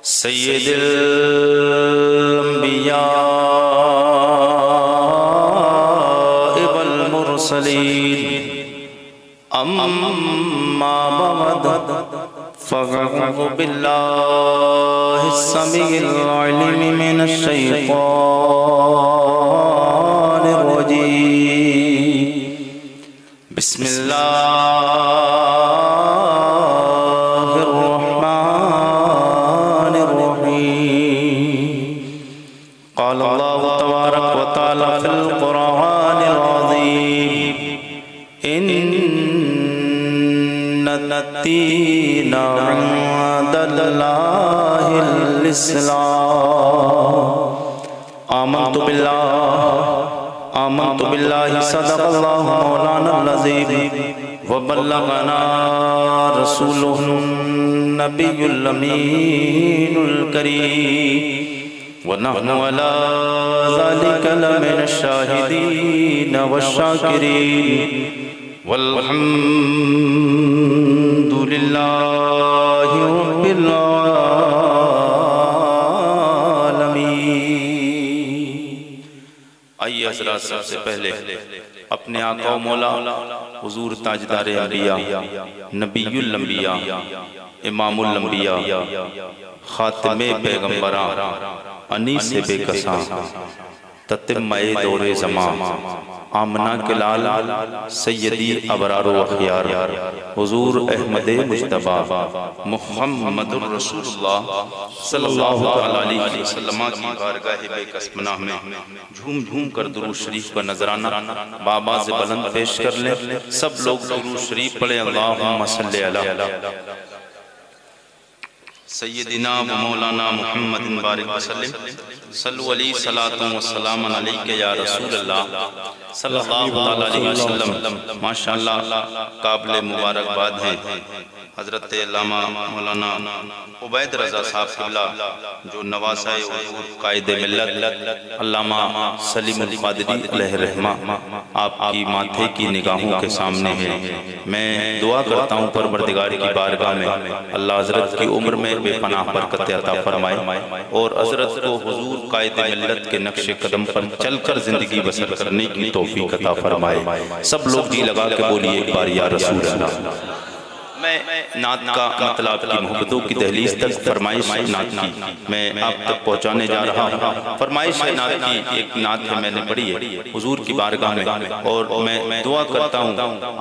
सय्यिदुल अंबिया वल मुरसलीन अम्मा बअद फ़अऊज़ु बिल्लाहिस समीइल अलीम मिनश शैतानिर रजीम बिस्मिल्लाहिर रहमानिर रहीम क़ाल अल्लाहु तबारक व तआला फ़िल क़ुरआनिल अज़ीम इन्नद्दीन इंदल्लाहिल इस्लाम आमन्तु बिल्लाहि सदक़ल्लाहु मौलानाल अज़ीम व बल्लगना रसूलुहुन नबियुल अमीनुल करीम व नहनु अला ज़ालिका लमिनश शाहिदीन वश्शाकिरीन वल्हम्दुलिल्लाहि रब्बिल आलमीन। आइए हज़रात, सबसे पहले अपने आका व मौला हुजूर ताजदार अंबिया, नबीयुल अंबिया, इमामुल अंबिया, खातिमे पैगंबरां, अनीस बेकसां, ततिम्मे दौरे ज़मां, आमना के लाल सैयदी अबरारो अखियार हुजूर अहमद मुज्तबा मुहम्मदुर रसूलुल्लाह सल्लल्लाहु अलैहि वसल्लम की बारगाह बेकसमना में झूम झूम कर दुरूद शरीफ का नजराना बाबा से बुलंद पेश कर ले। सब लोग दुरूद शरीफ पढ़े। अल्लाहुम्मा सल्ली अला सय्यदिना व मौलाना मुहम्मदिन बारिक वसल्लम सल्लु अलैहि सलातु व सलामन अलैका या रसूलल्लाह सल्लल्लाहु अलैहि वसल्लम। माशाअल्लाह काबिल मुबारकबाद हैं हज़रत अल्लामा मौलाना उबैद रज़ा साहब क़िबला जो नवासाए हुज़ूर कायदे मिल्लत अल्लामा सलीमुल क़ादरी अलैहि रहमा आपकी माथे की निगाहों के सामने है। मैं दुआ करता हूँ परवरदिगार की बारगाह में अल्लाह हज़रत की उम्र में बेपनाह बरकत अता फरमाए और हज़रत को हुज़ूर कायदे मिल्लत के नक्शे कदम पर चलकर जिंदगी बसर करने की तौफीक अता फरमाए। सब लोग जी लगा के बोलिए एक बार या रसूल अल्लाह। मैं नात का मतलब की मोहब्बतों की दहलीज तक फरमाइश नात की मैं आप तक पहुँचाने जा रहा हूँ। फरमाइश नात की एक नात है, मैंने पढ़ी है हुजूर की बारगाह में और मैं दुआ करता हूँ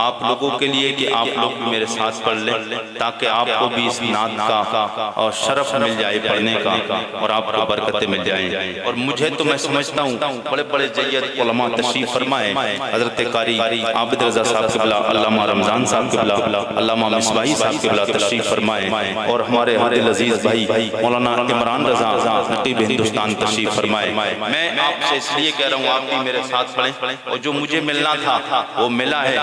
आप लोगों के लिए कि आप लोग भी मेरे साथ पढ़ लें ताकि आपको भी इस नात का और शरफ मिल जाए पढ़ने का और आपको बरकतें मिल जाएं। और मुझे तो मैं समझता हूँ बड़े बड़े जय्यद उलमा तशरीफ फरमाए, हज़रत कारी आबिद रज़ा साहब क़िबला, अल्लामा रमज़ान साहब क़िबला, अल्लामा भाई साहब क़िबला तशरीफ फरमाए और हमारे दिल अजीज भाई मौलाना इमरान रज़ा नक़ीब हिंदुस्तान तशरीफ फरमाए। मैं आपसे इसलिए कह रहा हूँ आप भी मेरे साथ पढ़ें और जो मुझे मिलना था वो मिला है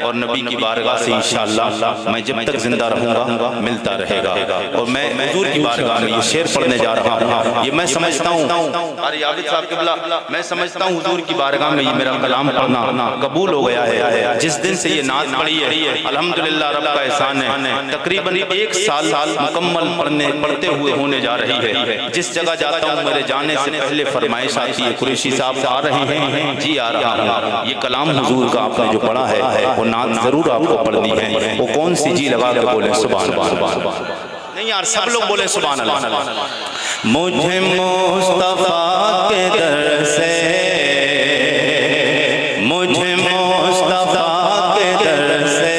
और नबी की बारगाह से इंशाअल्लाह मैं जब तक जिंदा रहूँगा मिलता रहेगा। और मैं हुजूर की बारगाह में ये शेर पढ़ने जा रहा हूँ। ये मैं समझता हूँ अरे आबिद साहब क़िबला, मैं समझता हूँ हुजूर की बारगाह में ये मेरा कलाम पढ़ना कबूल हो गया है। जिस दिन से ये नात पढ़ी है अल्हम्दुलिल्लाह रब का एहसान है, तकरीबन एक साल मुकम्मल पढ़ते हुए होने जा रही है। जिस जगह जाता हूँ मेरे जाने से पहले फरमाइश आती है कुरैशी साहब आ रहे हैं जी, आ रहा हूँ। ये कलाम हुजूर का आपने जो पढ़ा है वो नात जरूर आपको पढ़नी है। वो कौन सी जी लगा के बोले सुभान अल्लाह। नहीं यार, सब लोग बोले सुभान अल्लाह। मुझे मुस्तफा के दर से, मुझे मुस्तफा के दर से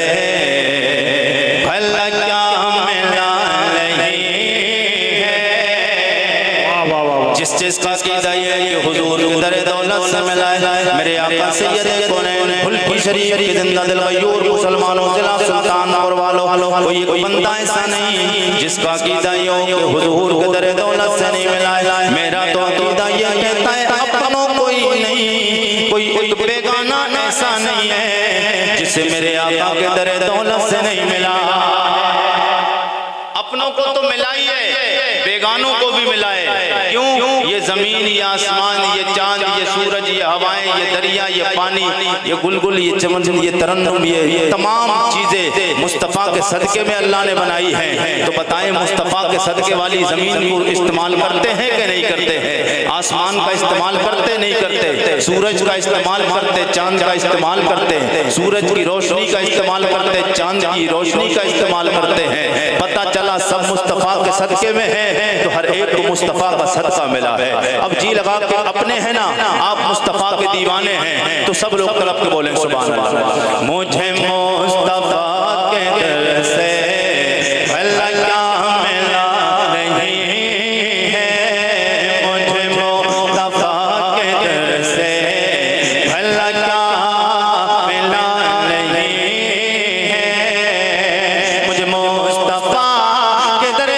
जिसका कीदा ये कि हुजूर दर दौलत से मिलाए मेरे आका सैयद कौनैन फुल शरीफ के जिंदा दिल गयूर मुसलमानों जिला सुल्तानपुर वालों कोई एक बंदा ऐसा नहीं जिसका कीदा ये कि हुजूर के दर दौलत से नहीं मिलाए। मेरा तो अकीदा ये कहता है अपनों कोई नहीं, कोई एक बेगाना ऐसा नहीं है जिसे मेरे आका के दर दौलत से नहीं मिला। अपनों को तो मिलाई है, बेगानों को भी मिलाए। क्यों? ये जमीन, ये आसमान, ये चांद, ये सूरज, ये हवाएं, ये दरिया, ये पानी, ये गुलगुल, ये चमन, ये तरन्नुम, ये तमाम चीजें मुस्तफ़ा के सदके में अल्लाह ने बनाई हैं। तो बताएं, मुस्तफ़ा के सदके वाली जमीन को इस्तेमाल करते हैं कि नहीं करते हैं? आसमान का इस्तेमाल करते नहीं करते? सूरज का इस्तेमाल करते, चांद का इस्तेमाल करते, सूरज की रोशनी का इस्तेमाल करते, चांद की रोशनी का इस्तेमाल करते हैं। पता चला सब मुस्तफ़ा के सदके में है, तो हर एक को मुस्तफ़ा का सदका मिला है। अब जी लगा के अपने हैं ना, आप मुस्तफ़ा के दीवाने हैं, तो सब लोग तड़प के बोलें सुभान अल्लाह। मुझे मुस्तफ़ा के दर से भला क्या मिला नहीं है, मुझे मुस्तफ़ा के दर से भला क्या मिला नहीं है, मुझे मुस्तफ़ा के दर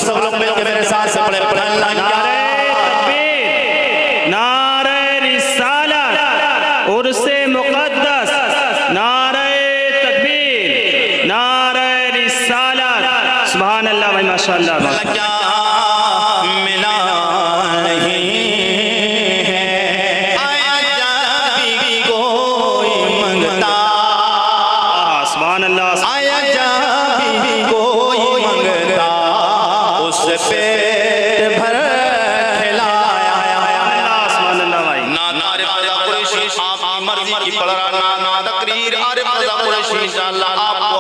सब लोग मिलकर मेरे साथ से पढ़े अल्लाह नारे रिसालत उर्से मुक़द्दस, नारे तकबीर, नारे रिसालत। सुभान अल्लाह व माशाअल्लाह।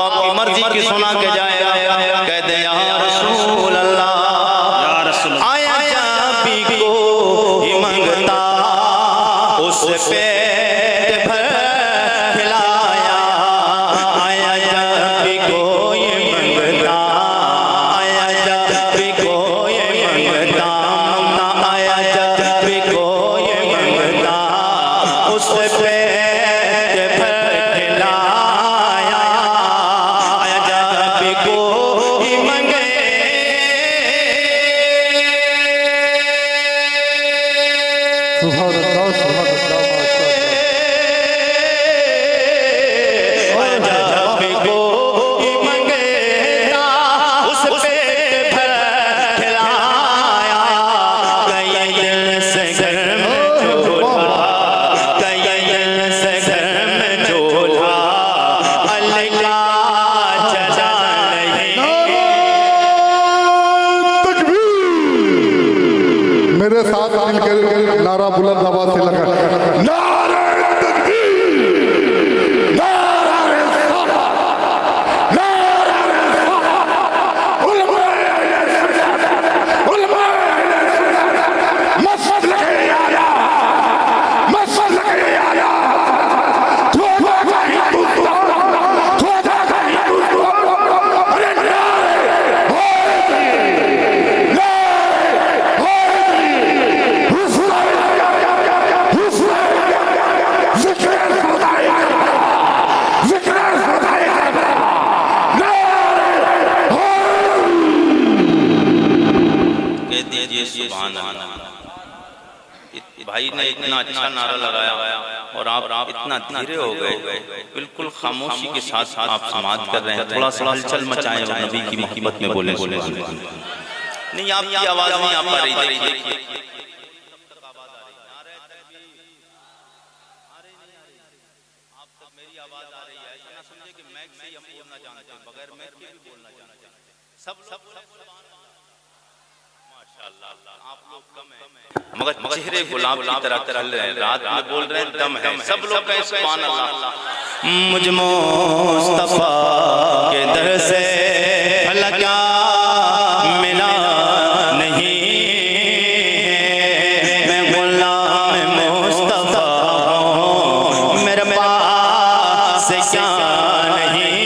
आपकी मर्जी की सुना के जाए, कह दे या रसूल अल्लाह, या रसूल आया जाबी को ही मंगता, उस पेट भर खिलाया, आया जाबी को ये मंगता, आया जाबी को ये मंगता, आया जाबी को ये मंगता, उस पेट भर मेरे साथ मिलकर नारा बुलंद आवाज से लगा, नारे तकबीर, नारा रिसालत, नारा रिसालत, उलमा मसलक आला, मसलक आला, भाई ने इतना अच्छा नारा लगाया और आप इतना धीरे हो गए, बिल्कुल खामोशी के साथ आप समाज कर रहे हैं। थोड़ा सा हलचल मचाएं और नबी की मोहब्बत में बोले। नहीं, आपकी आवाज नहीं आ पा रही। मगर चेहरे गुलाब की तरह चल रहे हैं, रात में बोल रहे हैं दम है, सब लोग कहें सुभान अल्लाह। मुझ मुस्तफा के दर से भला क्या मिला नहीं, मैं गुलाम मुस्तफा हूँ, मेरे पास क्या नहीं।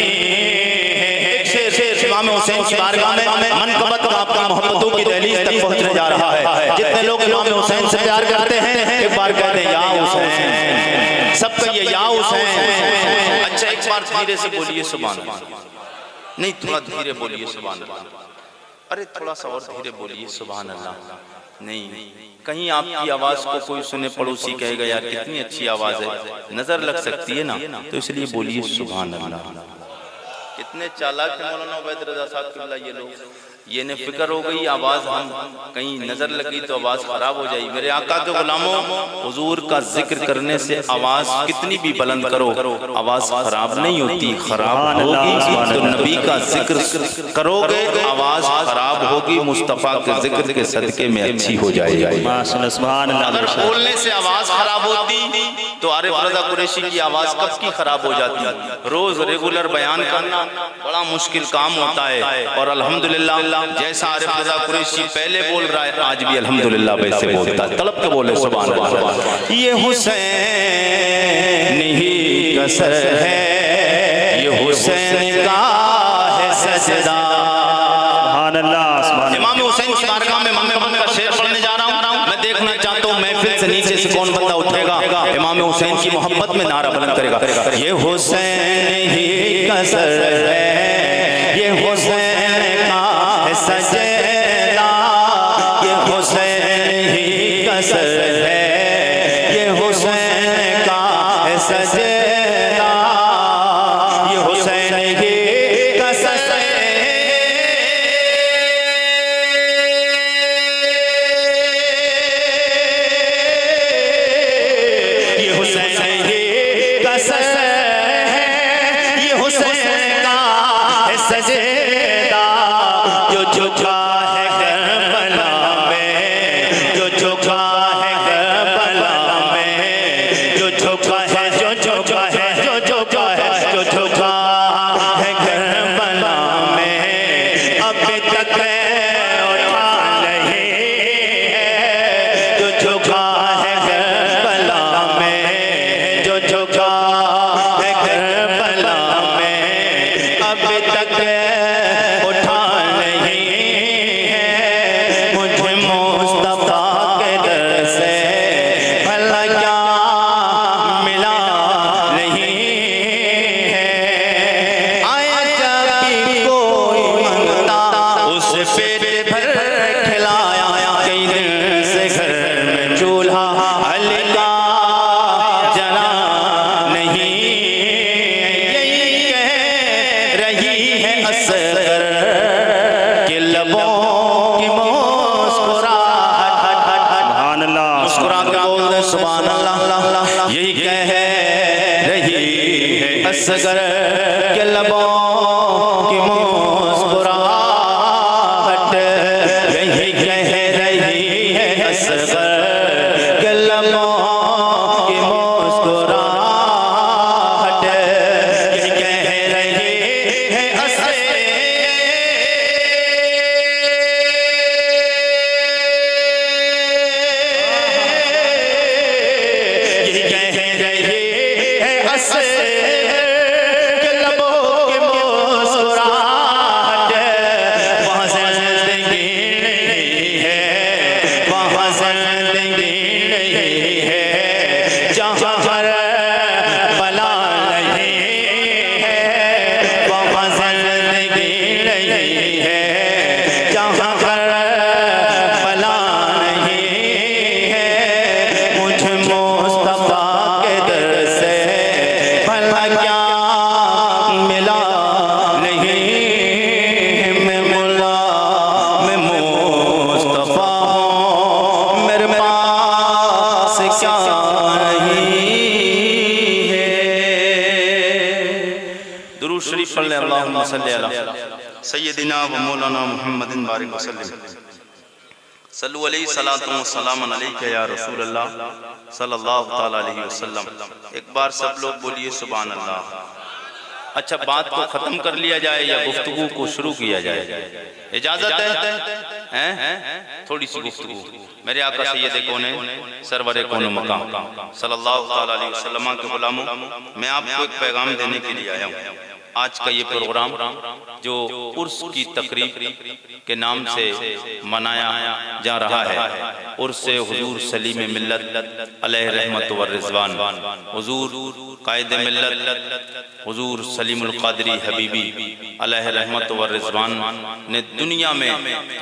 इमाम हुसैन की बारगाह में मनकबत का आपका मोहब्बतों की दहलीज तक पहुंचने जा रहा है। जितने लोग इमाम हुसैन से प्यार करते हैं एक बार कहते हैं या हुसैन, सबका ये या हुसैन। अच्छा एक बार धीरे से बोलिए सुभान अल्लाह, नहीं थोड़ा धीरे बोलिए सुभान अल्लाह, अरे थोड़ा सा और धीरे बोलिए सुभान अल्लाह। नहीं कहीं आपकी आवाज को कोई सुने पड़ोसी कहेगा यार कितनी अच्छी आवाज है, नजर लग सकती है ना, तो इसलिए बोलिए सुभान अल्लाह। कितने चालाक है मौलाना उबैद रज़ा साहब किबला ये लोग, ये ने फिक्र हो गई आवाज हम कहीं नजर लगी तो आवाज खराब हो जाएगी। मेरे आका के गुलामों, हुजूर का जिक्र करने से आवाज कितनी भी बुलंद करो आवाज खराब नहीं होती, खराब होगी तो नबी का जिक्र करोगे आवाज खराब होगी, मुस्तफा के जिक्र के सदके में अच्छी हो जाएगी। अगर बोलने से आवाज खराब होती तो आरिफ रज़ा कुरैशी की आवाज कब की खराब हो जाती। रोज रेगुलर बयान करना बड़ा मुश्किल काम होता है, और अल्हम्दुलिल्लाह जैसा आरिफ रज़ा कुरैशी पहले बोल रहा है आज भी अल्हम्दुलिल्लाह वैसे बोलता है। तलब के बोले सुभान अल्लाह। ये हुसैन ही कसर है, ये हुसैन का है सजदा। सुभान अल्लाह। इमाम हुसैन की बारगाह में मैं का शेर पढ़ने जा रहा हूँ। मैं देखना चाहता हूँ महफिल से नीचे से कौन बंदा उठेगा इमाम हुसैन की मोहब्बत में नारा बुलंद करेगा। ये हुसैन ही कसर है, ये हुसैन का सजदा, ये हुसैन ही कसर है, ये हुसैन का सजदा, ये हुसैन ही कसर है, ये हुसैन ही कसर है, ये हुसैन का सजदा। जो झुका है करबला में, जो झुका है करबला में, जो झुका है, जो झुका है, जो झुका है, जो झुका है करबला में, अभी तक उठा नहीं है। जो झुका है करबला में, जो झुका है करबला में, अभी तक उठा नहीं है। मुझे मुस्तफा के दर से भला क्या मिला नहीं है। आया जब भी कोई मंगता उसे पेट भर खिलाया, कई दिन से घर में चूल्हा हल्का जला नहीं। यही कह रही है असगर के लबों की मुस्कुराहट। मुस्कुरा के बोल दे सुभान अल्लाह। यही कह रही है असगर के लबों की मुस्कुराहट, यही कह रही है असगर के लबों की मुस्कुराहट, यही कह रही है असगर। यही कह रही है असगर के लबों की मुस्कुराहट। वहाँ ज़िंदगी नहीं है, वहाँ ज़िंदगी नहीं है, जहाँ पर बला नहीं है। वहाँ ज़िंदगी नहीं है, जहाँ पर बला नहीं है। मुझे मुस्तफा के दर से भला क्या मिला नहीं। मैं मुस्तफा हूँ, मेरे पास क्या नहीं है। दुरूद शरीफ पढ़ ले। अल्लाहुम्मा सल्ली अला सय्यदिना व मौलाना मुहम्मदिन बारिक वसल्लम। सल्लु अलैहि सलातु व सलाम अलैका या रसूल अल्लाह सल्लल्लाहु तआला अलैहि वसल्लम। एक बार सब लोग बोलिए सुभान अल्लाह। अच्छा, बात को खत्म कर लिया जाए या गुफ्तगू को शुरू किया जाए? इजाजत है? थोड़ी सी गुफ्तगू। मेरे आका सैयद कौन सरवर कौन मकाम सल्लल्लाहु तआला अलैहि वसल्लम के गुलामों, मैं आपको एक पैगाम देने के लिए आया हूँ। आज का ये प्रोग्राम जो उर्स की तकरीब के नाम से मनाया जा रहा है, उर्स हुजूर सलीम मिल्लत अलैहि रहमत व रिज़वान, हुजूर कायद मिल्लत हुजूर सलीमुल क़ादरी हबीबी अलैहि रहमत व रिज़वान ने दुनिया में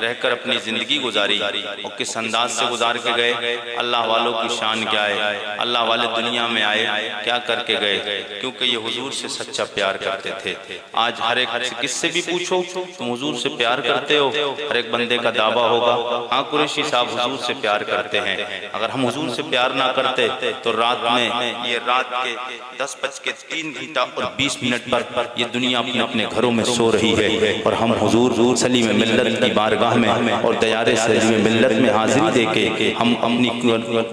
रहकर अपनी ज़िंदगी गुजारी और किस अंदाज से गुजार के गए। अल्लाह वालों की शान क्या है, अल्लाह वाले दुनिया में आए क्या करके गए, क्योंकि ये हुजूर से सच्चा प्यार करते थे। आज हर एक किससे भी पूछो तुम हुजूर से प्यार करते हो, हर एक बंदे का दावा होगा हाँ कुरैशी साहब हुजूर से प्यार करते हैं। अगर हम हुजूर से प्यार ना करते तो रात में ये रात के 10:03 और 20 मिनट पर ये दुनिया अपने अपने घरों में सो रही है और हम हुजूर सलीम मिल्लत की बारगाह में और दयारे सलीम मिल्लत में हाजिरी देके हम अपनी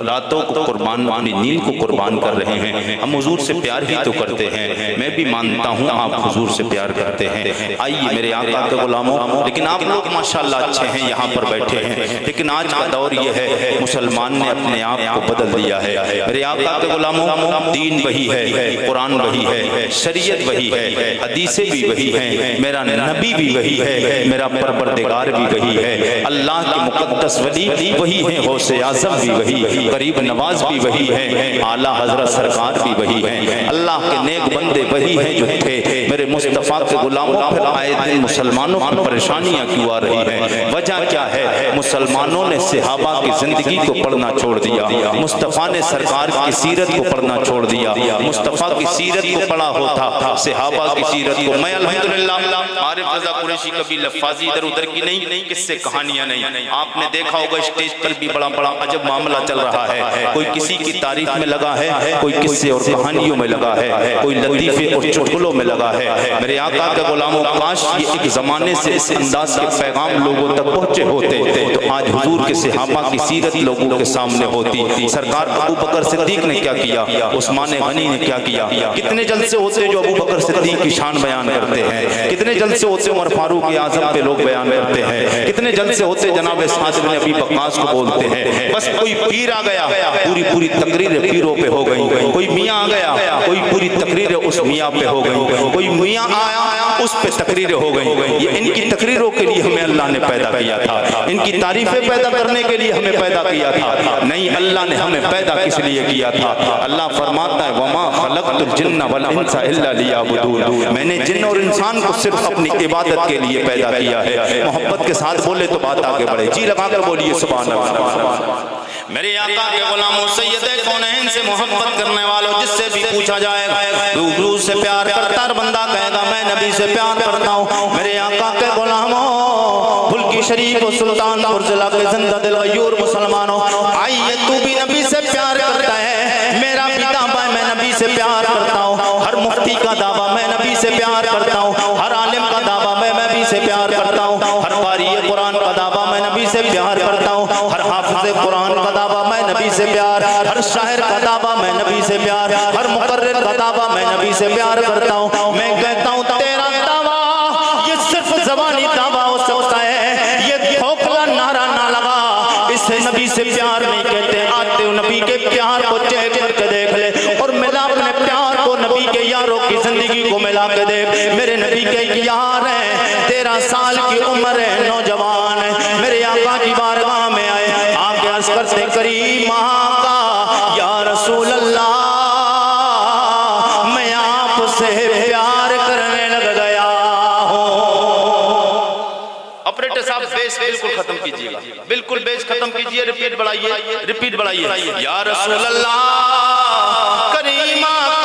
रातों को कुर्बान, अपनी नींद को कुर्बान कर रहे हैं। हम हुजूर से प्यार ही तो करते हैं। मैं भी मानता हूँ आप हुजूर से प्यार करते हैं। आइए मेरे आका के गुलामों, लेकिन आप लोग माशाल्लाह अच्छे हैं, यहाँ पर बैठे हैं, लेकिन आज का दौर ये है मुसलमान ने अपने आप को बदल दिया है। मेरे आका के गुलामों, दीन वही है, कुरान वही है, शरीयत वही है, हदीसें भी वही हैं, मेरा नबी भी वही है, मेरा परवरदिगार भी वही है, अल्लाह के मुकद्दस वली वही है, गौसे आज़म भी वही, गरीब नवाज भी वही है, आला हजरत सरकार भी वही है, अल्लाह के नेक बंदे वही हैं जो थे। मेरे मुस्तफ़ा के गुलामों पर आए दिन मुसलमानों पर परेशानियां क्यों आ रही हैं? वजह क्या है? मुसलमानों ने सहाबा की जिंदगी को पढ़ना छोड़ दिया, मुस्तफ़ा ने सरकार की सीरत को पढ़ना छोड़ दिया। मुस्तफ़ा की सीरत को पढ़ा होता, सहाबा की सीरत को। मैं अल्हम्दुलिल्लाह आरिफ रज़ा कुरैशी कभी लफ्ज़ी इधर उधर की नहीं, किससे कहानियां नहीं। आपने देखा होगा स्टेज पर भी बड़ा बड़ा अजब मामला चल रहा है, कोई किसी की तारीफ में लगा है, कोई किस्से और कहानियों में लगा है, कोई लतीफे और चुटकुलों में लगा है। मेरे आका के गुलामों, काश ये एक जमाने से इस अंदाज के पैगाम लोगों तक पहुंचे होते तो आज हुजूर के सहाबा की सीरत लोगों के सामने होती। सरकार अबू बकर सिद्दीक ने क्या किया, उस्मान गनी ने क्या किया, कितने जलसे होते जो अबू बकर सिद्दीक की शान बयान करते हैं, कितने जलसे होते उमर फारूक आज़म पे लोग बयान करते हैं, कितने जलसे होते जनाब साद इब्न अबी वक्कास को बोलते हैं। बस कोई पीर आ गया, पूरी तकरीर पीरों पे हो गई, कोई मियाँ आ गया, कोई पूरी तकरीर उस मियाँ पे हो गई, कोई मियाँ आया उस पे तकरीरें हो गई। ये इनकी तकरीरों के लिए हमें अल्लाह ने पैदा किया था, इनकी तारीफें पैदा करने के लिए हमें पैदा किया था। नहीं, अल्लाह ने हमें पैदा किस लिए किया था? अल्लाह फरमाता है वमा खलक़तुल जिन्ना वल इंसा इल्ला लियअबुदून, मैंने जिन्न और इंसान को सिर्फ अपनी इबादत के लिए पैदा किया है। मोहब्बत के साथ बोले तो बात आगे बढ़े। जी लगाकर बोलिए सुभान अल्लाह। मेरे आका के गुलामों, सैयदे कौनैन से मोहब्बत करने वालों, जिससे भी पूछा जाएगा रूबरू से प्यार करता है, बंदा कहेगा मैं नबी से प्यार करता हूँ। मेरे आका के गुलामों, बुल्की शरीफ और सुल्तानपुर जिला के जिंदा दिल गयूर मुसलमानों, आइए तू भी नबी से प्यार करता है, मेरा भी दावा मैं नबी से प्यार करता हूँ। हर मुफ्ती का दावा मैं नबी से प्यार करता हूँ, हर आलिम का दावा मैं नबी से प्यार करता हूँ, हर कारी कुरान का दावा मैं नबी से प्यार करता हूँ, हर हाफिज़ कुरान का दावा मैं नबी से प्यार, हर शायर का दावा मैं नबी से प्यार, हर मुकर्रिर का दावा मैं नबी से प्यार करता हूँ। मैं कहता हूँ तेरा दावा ये सिर्फ ज़बानी दावा हो सकता है, ये खोखला नारा ना लगा, इसे नबी से प्यार नहीं कहते। आते हो नबी के प्यार को चेक करके देख ले और मिला अपने प्यार को नबी के यारों की जिंदगी को मिला के देख। मेरे नबी के यार हैं, 13 साल की उम्र है, नौजवान है, मेरे आका की बारगाह में आए, आके अर्ज़ करते करीम आका या रसूल अल्लाह, मैं आपसे प्यार करने लग गया हूँ। ऑपरेटर साहब बेस बिल्कुल खत्म कीजिएगा, बिल्कुल बेस खत्म कीजिए, रिपीट बढ़ाइए, रिपीट बढ़ाइए। या रसूल अल्लाह करीम आका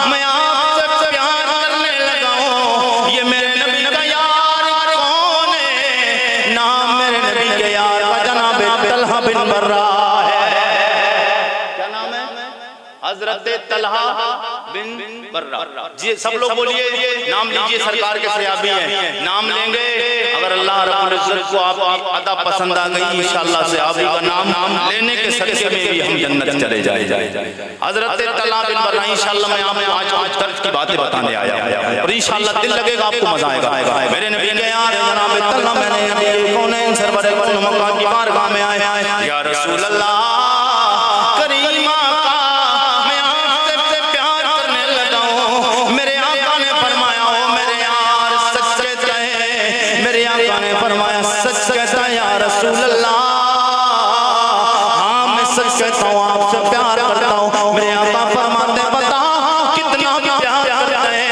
मैं आपसे प्यार करने लगा हूँ। ये मेरे नबी का यार कौन है? नाम मेरे नबी के यार का जनाब तलहा बिन बर्रा है। क्या नाम है? हजरत तलहा बिन बर्रा। जी सब लोग बोलिए, नाम लीजिए, सरकार के सहाबी हैं, नाम लेंगे। अगर अल्लाह रब्बुल इज्जत को आप अदा पसंद आ गई, इंशाअल्लाह सहाबी का नाम लेने के सदक़े में भी हम जन्नत चले जाए। हजरत तलहा बिन बर्रा, इंशाअल्लाह मैं आपको आज दर्ज की बातें बताने आया और इंशाअल्लाह दिल लगेगा, आपको मजा आएगा। मेरे नबी के यार जनाब तलहा, मैंने कौन सरवर मक्का की बारगाह में आया, या रसूल अल्लाह करीमा का मैं आपसे प्यार करने लगा हूं। मेरे आका ने फरमाया, ओ मेरे यार सच कहता है। मेरे आका ने फरमाया, सच कहता है या रसूल अल्लाह, हाँ मैं सच कहता हूँ, आपसे प्यार करता हूँ। मेरे आका फरमाते हैं, बता कितना प्यार करता है।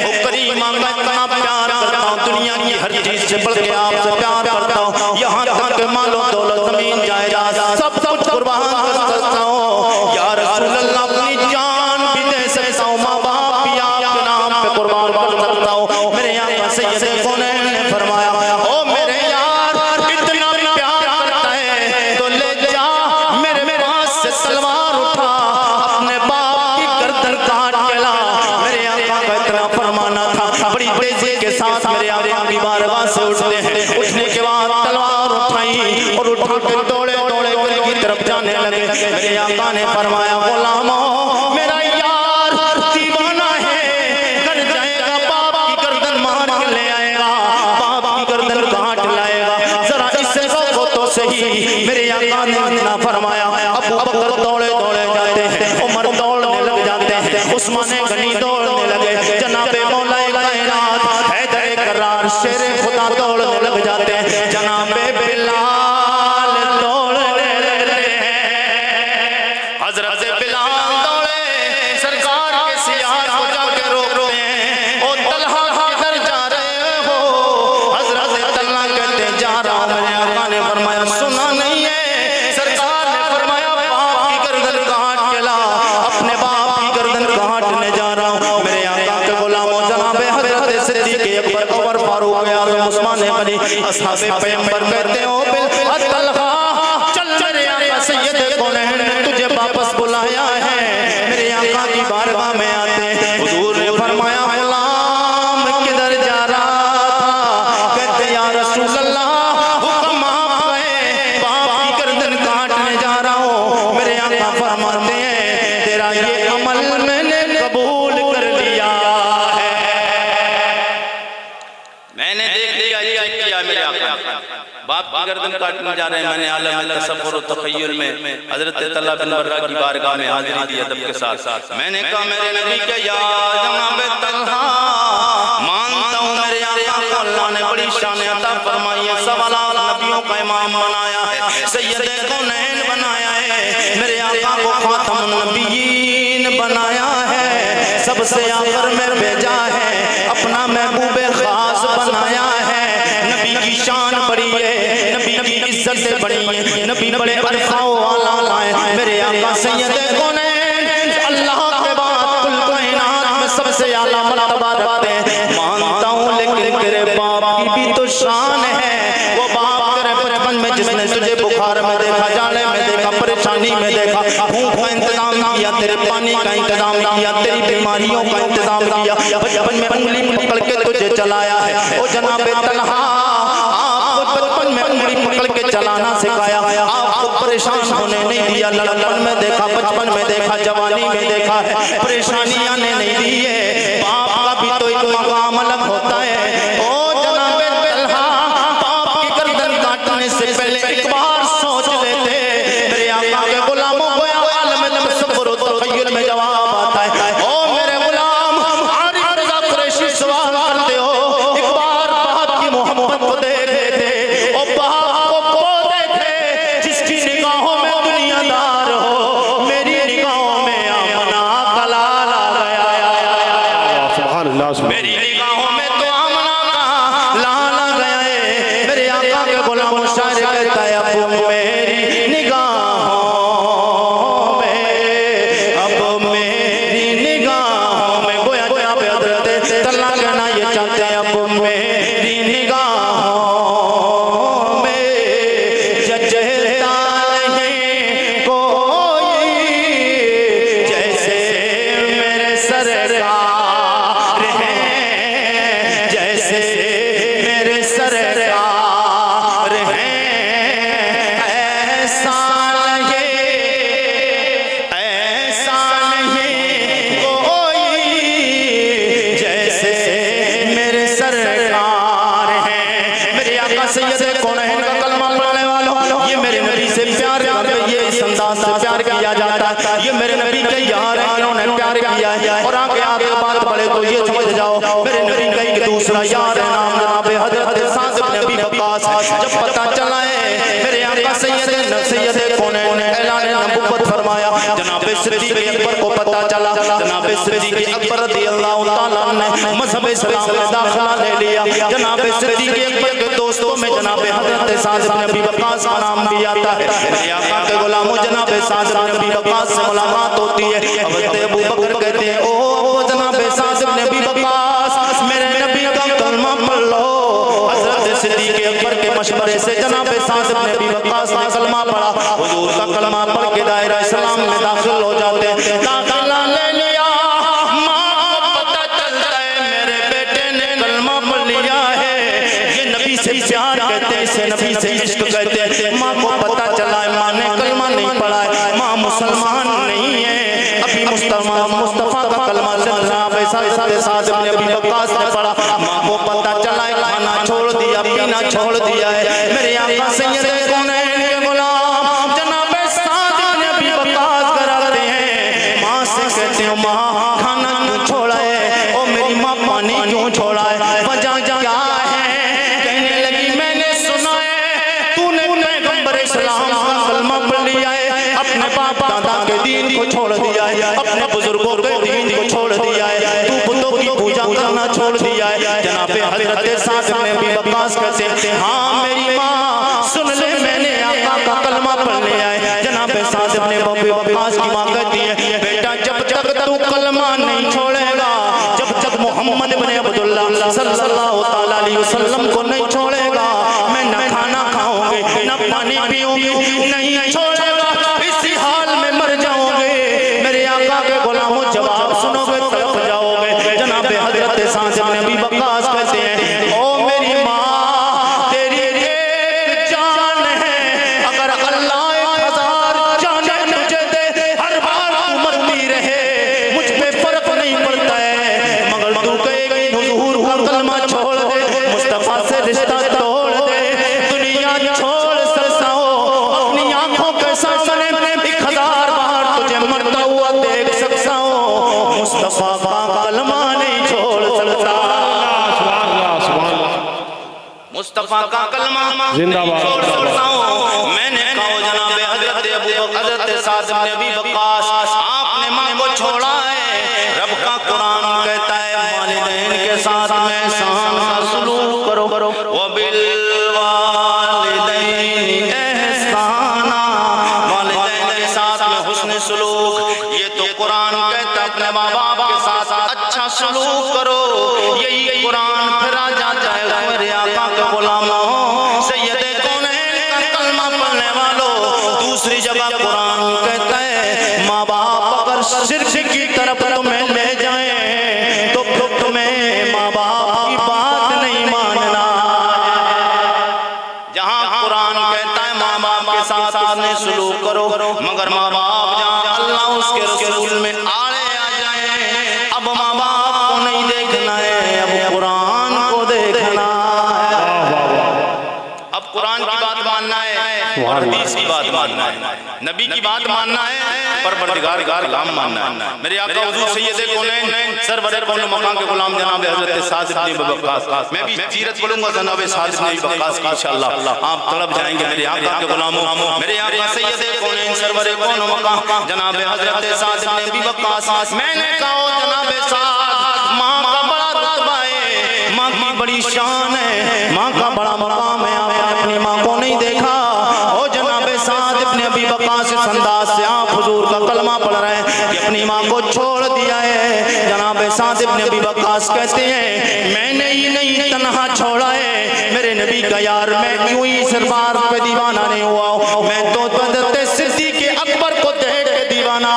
ओ करीमा का इतना प्यार करता हूँ, दुनिया की हर चीज से बढ़ के आपसे प्यार करता हूँ। यहाँ तक मालो दौलत जमीन जायदाद सब कुछ कुर्बान कर सकता हूँ। या रसूल अल्लाह अपनी जान भी दे सकता हूँ, माँ बाप भी आपके नाम पे कुर्बान कर सकता हूँ। मेरे आका सैयद कौनैन ने फरमाया, ओ मेरे यार इतना प्यार करता है तो ले जा, मेरे पास से तलवार उठा, अपने बाप की गर्दन काट के ला। मेरे आका का इतना फरमाना था, बड़ी तेजी के साथ मेरे आका की बारगाह से उठते हैं। उठने के बाद तलवार उठाई और उठा के दौड़े दौड़े की तरफ जाने लगे। मेरे आका ने फरमाया, गुलामों मेरा यार दीवाना है, कर जाएगा, बाप की गर्दन मार के ले आएगा, बाप की गर्दन काट लाएगा, जरा इससे रोको तो सही। मेरे आका ने ना फरमाया। अबू बकर दौड़े दौड़े जाते हैं, उमर दौड़ने लग जाते हैं, उस्मान गनी दौड़ने लगे, जनाबे मौलाए कायनात हैदर करार शेर खुदा दौड़ने लग जाते हैं, जनाबे बिलाल दौड़ने लगे। हजरत बिलाल दौड़े, सरकार के सियार को जाके रोकते हैं, ओ तलहा किधर जा रहे हो? हजरत तलहा कहते जा रहा हूं। मेरे आका ने फरमाया, सुना नहीं है? सरकार ने फरमाया, बाप की गर्दन काट के ला, अपने बाप की गर्दन काटने जा रहा हूं। मेरे आका के गुलामों जनाबे हजरत सिद्दीक़ अकबर, उमर फारूक, उस्मान गनी, असहाबे पैगंबर कहते हो, तलहा चल, मेरे आका सैयद कौनैन ने तुझे वापस बुलाया है। मेरे आका की बारगाह में आते हुजूर ने फरमाया, गुलाम किधर जा रहा था? कहते या रसूल अल्लाह हुक्म आप है, बाप की गर्दन काटने जा रहा हूँ। मेरे आका फरमाते हैं, तेरा ये अमल मैंने कबूल कर लिया है, मैंने देख लिया ये किया। मेरे आका बाप की गर्दन काटने जा रहे हैं। मैंने आलम तसव्वुर और तखय्युल में हजरत तलहा बिन बर्रा की बारगाह में हाजिरी दी अदब के साथ। मैंने कहा, मेरे नबी के या जनाब तलहा, मानता हूँ मेरे आका को अल्लाह ने बड़ी शान अता फरमाई है, सवालात नबियों का इमाम बनाया है, सैयद कौनैन बनाया है, मेरे आका को खातमुन नबिय्यीन बनाया है, सबसे आखिर में भेजा है, अपना महबूबे खास बनाया है। नबी की शान बड़ी है, नबी की इज्जत से बड़ी है, नबी बड़े अरफाओ वाला है। मेरे आका सैयद कौनैन अल्लाह के बाद कुल कायनात में सबसे आला मर्तबा रखते हैं। मानता हूँ लेकिन तेरे बाप की भी तो शान है। वो बाप तेरे बचपन में जिसने तुझे बुखार में देखा, जाले में देखा, परेशानी में देखा, भूख का इंतजाम किया, तेरे पानी का इंतजाम किया, तेरी बीमारियों का इंतजाम किया, बचपन में उंगली पकड़ के तुझे चलाया है। ओ जनाबे तलहा, आपको बचपन में उंगली पकड़ के चलाना सिखाया, आपको परेशान होने नहीं दिया। लड़कपन में देखा, बचपन में देखा, जवानी में देखा है, परेशानियां ने नहीं दी है। बाप का भी तो एक मकाम अलग होता है। ओ जनाबे तलहा, बाप की गर्दन काटने से पहले एक बार सोच लेते। मेरे आका के गुलामों को आलम तसव्वुर और तखय्युल में जवाब आता है, ओ मेरे गुलाम आरिफ रज़ा कुरैशी सवाल करते हो, एक बार बाप की मोहब्बत को देख लेते। ओ बाप को देखे जिसकी निगाहों में दुनियादार हो, मेरी निगाहों में आमना का लाल आ गया। सुभान अल्लाह, मेरी निगाहों में तो आमना का लाल आ गया है। मेरे आका के गुलाम शायर कहता है, अब मेरी निगाहों में, अब मेरी निगाहों में, गोया गोया पे हजरत तलहा कहना ये चाहते हैं, अब मेरी निगाहों में जचता नहीं कोई जैसे सरकार हैं, जैसे मेरे सरकार हैं। ऐसा नहीं कोई जैसे मेरे सरकार हैं। मेरे आका सैयद कौनैन का कलमा पढ़ने वालों, ये मेरे नबी से प्यार करके ये इस अंदाज से प्यार किया जाता है। ये मेरे नबी के यार हैं, इन्होंने प्यार किया है। और आगे आगे बात बढ़े तो ये समझ जाओ, मेरे नबी का एक दूसरा यार है, नाम जनाब हज़रत साद इब्न अबी वक़्क़ास। जब पता चला है मेरे आका सैयद कौनैन ने ऐलान नबुव्वत फरमाया, जनाब सिद्दीक़ अकबर को पता चला, जनाब सिद्दीक़ अकबर रज़ियल्लाहु ताला ने मज़हब इस्लाम में दाखिला ले लिया। जनाब सिद्दीक़ अकबर के दोस्तों में जनाब हज़रत साद इब्न अबी वक़्क़ास का नाम भी आता है। मेरे आका के गुलामों, जनाब साद इब्न अबी वक़्क़ास से मुलाकात होती है। हज़रत अबू बकर कहते हैं, ओ जनाब साद इब्न अबी वक़्क़ास, मेरे नबी का कलमा पढ़ लो। हज़रत सिद्दीक़ अकबर के मशवरे से जनाब साद इब्न अबी वक़्क़ास ने कलमा पढ़ा। हुजूर का कलमा पढ़ के दायरा इस्लाम में दाखिल हो जाते हैं। दाखिला ले लिया, माँ को पता चलता है मेरे बेटे ने कलमा पढ़ लिया है। ये नबी से प्यार कहते हैं, इसे नबी से इश्क कहते हैं। माँ को पता चला है माँ ने कलमा नहीं पढ़ा है, माँ मुसलमान नहीं है। अभी मुस्तफा का कलमा जनाब साद इब्न अबी वक़्क़ास ने पढ़ा। माँ को पता चला है खाना छोड़ दिया, पीना छोड़ दिया है। मेरे आका सैयद कौनैन के गुलाम जनाब साद इब्न अबी वक़्क़ास कराते हैं। माँ से कहते हो, माँ खाना क्यों छोड़ा है? ओ मेरी माँ पानी क्यों छोड़ा है? वजह क्या है? कहने लगी, मैंने सुना है तूने पैगंबर इस्लाम का कलमा पढ़ लिया है, अपने बाप दादा के दीन को छोड़ दिया है, अपने बुजुर्गों के दीन को छोड़ दिया है, तू बुतों की पूजा करना छोड़ दिया है। जनाब हज़रत साद इब्न अबी वक़्क़ास कहते हैं, हाँ मेरी माँ सुन ले, मैंने आका का कलमा पढ़ लिया है। जनाब साद इब्न अबी वक़्क़ास की माँ कहती है, बेटा जब तक तू कलमा नहीं छोड़ेगा, जब तक मोहम्मद इब्न अब्दुल्लाह सल्लल्लाहु ताला अलैहि वसल्लम को नहीं छोड़ेगा, मैं न खाना खाऊंगी न पानी पीऊंगी, नहीं छोड़ेगा, इसी हाल में मर जाओगे। मेरे आका के गुलामों, जवाब सुनोगे तड़प जाओगे। जनाब हज़रत साद इब्न अबी वक़्क़ास कहते हैं, ओ मेरी माँ तेरी एक जान है, अगर अल्लाह 1000 जाने मुझे दे, हर बार तू मरती रहे, मुझ पे फर्क नहीं पड़ता है, मगर तू कहेगी हुजूर का कलमा छोड़ दे, मुस्तफा से रिश्ता तोड़ दे, दुनिया छोड़ सरसाओ, अपनी आंखों के सामने 1000 बार तुझे मरता हुआ देख सकता हूँ, मुस्तफा का कलमा नहीं छोड़ सकता। मुस्तफा का कलमा जिंदाबाद। छोड़ सकता हूँ। मैंने कहा जनाब हज़रत साद इब्न अबी वक़्क़ास, आपने माँ को छोड़ा है। रब का कुरान कहता है, वालिदैन के साथ में एहसान का सलूक करो, वबिल वालिदैन एहसाना, वालिदैन के साथ में हुस्न सलूक। ये तो कुरान कहता है अपने माँ बाप के साथ अच्छा सलूक करो। यही कुरान फिर आ जाता है मेरे आका के गुलामों, सैयद कौनैन का कलमा पढ़ने वालों। दूसरी जगह कुरान कहता है, माँ बाप अगर शिर्क की तरफ तुम्हें ले जाएं तो तुम्हें माँ बाप की बात नहीं मानना। जहाँ कुरान कहता है माँ बाप के साथ उसने सलूक करो, मगर माँ बाप जहाँ अल्लाह उसके रसूल में आड़े आ जाए, अब माँ बाप को नहीं देखना है, अब कुरान को देखना है। अब कुरान की बात मानना है और हदीस की बात मानना है, नबी की बात मानना है, परवरदिगार का कलाम मानना है। मेरे आका हुजूर सैयद कौनैन सरवर कौनो मकाम के गुलाम जनाब हज़रत साद इब्न अबी वक़्क़ास, मैं भी सीरत बोलूंगा जनाब साद इब्न अबी वक़्क़ास की इंशाअल्लाह। आप तड़प जाएंगे मेरे आका के गुलामों। मेरे आका सैयद कौनैन सरवर कौनो मकाम जनाब हज़रत साद इब्न अबी वक़्क़ास, मैंने कहा जनाब साद, माँ का बड़ा रुतबा है, माँ की बड़ी शान है, माँ का बड़ा मकाम है, आपने अपनी माँ को नहीं देखा। ओ जनाब साद इब्न अबी वक़्क़ास, इस अंदाज से आप हुजूर का कलमा पढ़ रहे हैं कि अपनी माँ को छोड़ दिया है। जनाब साद इब्न अबी वक़्क़ास कहते हैं, मैंने ही नहीं तन्हा छोड़ा है मेरे नबी का यार, मैं क्यों ही सरकार पे दीवाना नहीं हुआ, मैं तो हज़रत सिद्दीक़ अकबर को देख के दीवाना,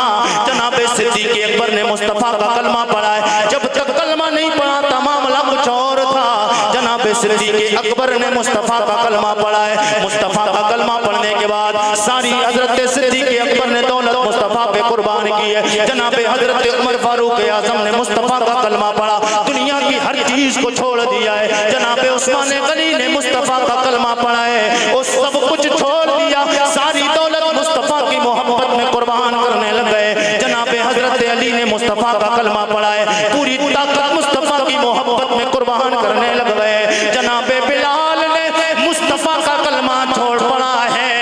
जनाब सिद्दीक़ सिद्दीक़ अकबर ने मुस्तफ़ा का कलमा पढ़ा है। जब तक कलमा नहीं पढ़ा था मामला कुछ और था। जनाब सिद्दीक़ अकबर ने मुस्तफ़ा का कलमा पढ़ा है। मुस्तफ़ा का कलमा पढ़ने के बाद सारी हजरत सिद्दीक़ अकबर ने दौलत मुस्तफ़ा पे कुर्बान की है। जनाब हजरत उमर फारूक आज़म ने मुस्तफ़ा का कलमा पढ़ा, दुनिया की हर चीज को छोड़ दिया है। जनाब उस्मान गनी ने मुस्तफ़ा का कलमा पढ़ा है, वो सब कुछ छोड़ दिया, सारी दौलत मुस्तफ़ा की मोहब्बत में कुर्बान करने लग गए। जनाब हजरत अली ने मुस्तफ़ा का कलमा पढ़ा है, पूरी ताकत मुस्तफ़ा की मोहब्बत में कुर्बान करने लग गए। जनाब बिलाल ने मुस्तफ़ा का कलमा छोड़ पड़ा है,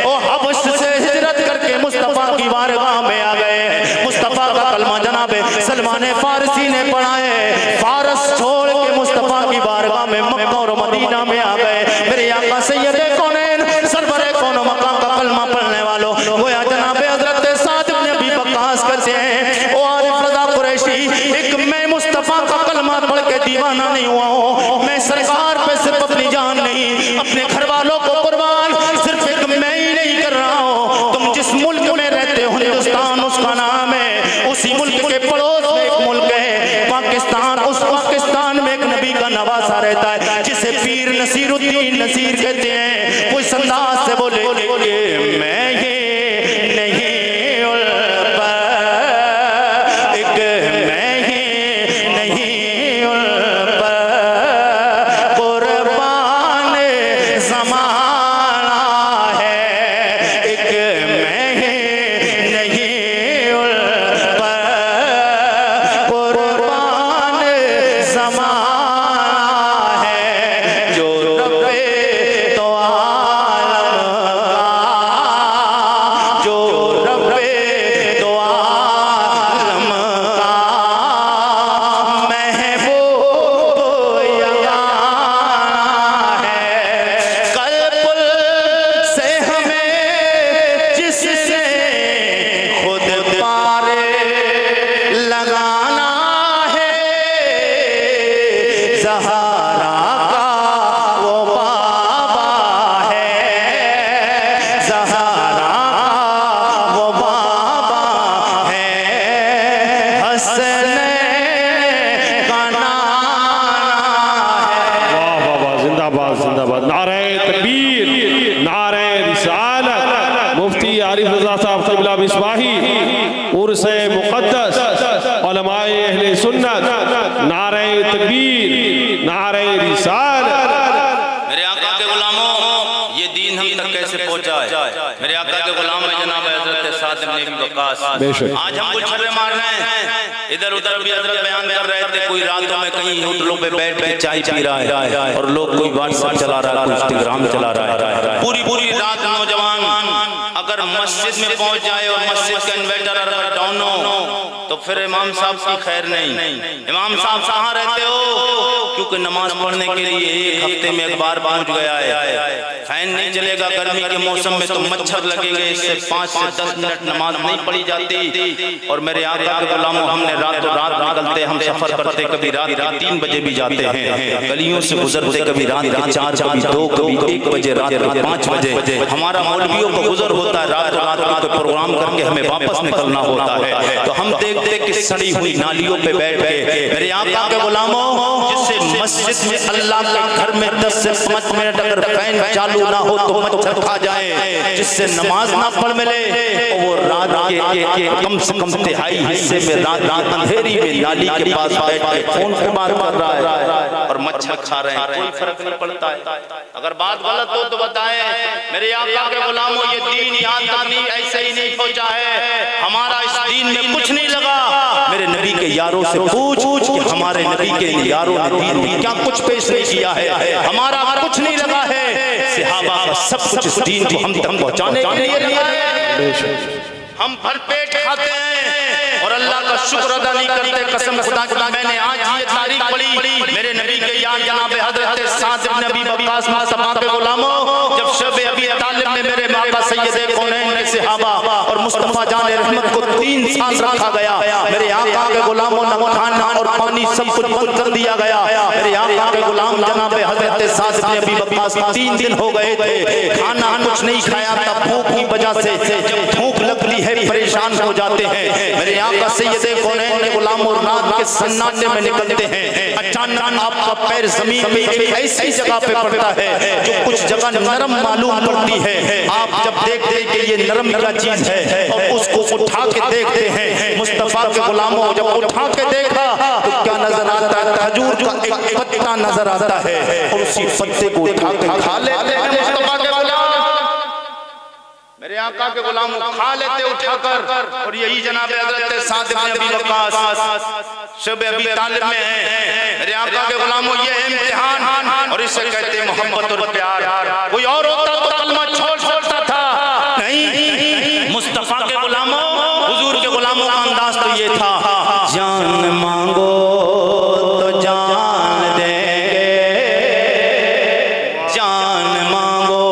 वो हबश से हिजरत करके मुस्तफ़ा की बारगाह में आ गए। मुस्तफ़ा का कलमा जनाब सलमान फारसी ने पढ़ा है, फारस छोड़ के मुस्तफ़ा की बारगाह में मक्का और मदीना में आ गए। मेरे आका सैयदे कौनैन सरवरे कौनो मकाम का कलमा पढ़ने वालों गोया जनाब हजरत साद इब्न अबी वक्कास कहते हैं, ओ आरिफ रज़ा कुरैशी, एक मैं मुस्तफ़ा का कलमा पढ़ के दीवाना नहीं हुआ हूँ। मैं सरकार पे सिर्फ अपनी जान नहीं, अपने घर वालों को कुर्बान सिर्फ एक मैं ही नहीं कर रहा हूँ। तुम जिस मुल्क में रहते हो हिंदुस्तान उसका नाम है, उसी मुल्क के पड़ोस में एक मुल्क है पाकिस्तान। उस पाकिस्तान में एक नबी का नवासा रहता है जिसे पीर नसीरुद्दीन नसीर कहते हैं। वो इस अंदाज से बोले मैं ये नहीं उल्फा, एक मैं ये नहीं उल्फा, कुर्बान ज़माना है, एक मैं ये नहीं उल्फा, कुर्बान ज़माना है, जो रब्बे तो आलम का, जो रब्बे तो आलम का महबूब यगाना है। कल पुल से हमें जिससे खुद पारे लगाना है, ज़हरा का वो बाबा है, ज़हरा का वो बाबा है, हसन का नाना है। वाह वाह वाह, जिंदाबाद जिंदाबाद, नारे तकबीर, नारे रिसालत। मुफ्ती आरिफ रज़ा साहब क़िबला मिसबाही उर्स मुक़द्दस उलमाए अहले सुन्नत, नारे तकबीर, नारे रिसालत। मेरे आका के गुलामों, ये दीन हम तक कैसे पहुंचा है? मेरे आका के गुलाम है जनाब हजरत साद इब्न अबी वक्कास। आज हम कुछ छर्रे मार रहे हैं, इधर उधर भी हजरत बयान कर रहे थे, कोई रातों में कहीं होटलों पे बैठ के चाय पी रहा है और लोग कोई व्हाट्सएप चला रहा है, कोई इंस्टाग्राम चला रहा है। पूरी पूरी रात नौजवान अगर मस्जिद में पहुंच जाए और मस्जिद का इन्वर्टर अगर डाउन हो तो फिर इमाम साहब की खैर नहीं। इमाम साहब कहाँ रहते हो? क्योंकि नमाज पढ़ने के लिए एक हफ्ते में एक बार पहुंच गया है। फैन नहीं चलेगा गर्मी के मौसम में तो मच्छर लगेंगे, इससे 5 से 10 मिनट नमाज नहीं पढ़ी जाती। और मेरे आका के गुलामों, हमने रातों रात निकलते, हम सफर करते, कभी रात 3 बजे भी जाते हैं, गलियों से गुजरते, कभी रात 4, कभी 2, कभी 1 बजे, रात 5 बजे। हमारा मौलवियों को गुजर होता है, रात रात को प्रोग्राम करके हमें वापस निकलना होता है। तो हम देखते कि सड़ी हुई नालियों पे बैठ के मेरे आका के गुलामों, जिससे मस्जिद में अल्लाह के घर में 10 से 5 मिनट अगर फैन चालू ना हो तो मच्छर खा जाए, जिससे नमाज ना पढ़ मिले, वो रात के कम से कम तिहाई हिस्से में रात अंधेरी में नाली के पास बैठ के फोन पे बात कर रहा है और मच्छर खा रहे हैं, कोई फर्क नहीं पड़ता है। अगर बात गलत हो तो बताएं। मेरे आका के गुलामों, ये दीन यहाँ तक नहीं, ऐसे ही नहीं पहुंचा है। हमारा इस दीन में कुछ नहीं लगा। मेरे नबी के यारों से पूछ कि हमारे नबी के यारों ने दीन में क्या कुछ पेश नहीं किया है। हमारा कुछ नहीं लगा है, सहाबा का सब कुछ इस दीन को हम तक पहुंचाने के लिए दिया है। हम भर पेट खाते हैं और अल्लाह का शुक्र अदा नहीं करते। कसम खुदा की, मैंने आज ये तारीख पढ़ी, मेरे नबी के यार जनाब हजरत साद इब्न अबी वक्कास मुस्तफा के गुलामों, जब शब अबी तालिब में मेरे माता सैयदे कौनैन ने सहाबा और मुस्तफा जान रहमत को 3 साल रखा गया। मेरे आका के गुलामों ने खाना और पानी सब कुछ बंद कर दिया गया। मेरे आका के गुलाम जनाब हजरत साद इब्न अबी वक्कास 3 दिन हो गए थे, खाना कुछ नहीं खाया था भूख की वजह से। जब भूख लगती है परेशान हो जाते हैं। मेरे आका सैयदे कौनैन के गुलाम और रात के सन्नाटे में निकलते हैं। अचानक आपका पैर जमीन में एक ऐसी जगह पे पड़ता है जो कुछ जगह नरम मालूम पड़ती है। आप जब देखते हैं कि ये नरम क्या चीज है और उसको उठा के देखते हैं, मुस्तफा के गुलामों जब उठा के देखा तो क्या नजर आता है? खजूर का एक पत्ता नजर आता है और उसी पत्ते को उठा के खा लेते हैं मुस्तफा के गुलाम। मेरे आका के गुलाम खा लेते उठाकर। और यही जनाब हजरत साद इब्न अबी वक्कास शब अबी तालिब में है। मेरे आका के गुलामों ये इम्तिहान और इसे कहते हैं मोहब्बत और प्यार। कोई और होता तो कलमा छोड़ता था, नहीं मुस्तफा के गुलामों हुजूर के गुलामों का अंदाज तो ये था, जान मांगो तो जान देंगे, जान मांगो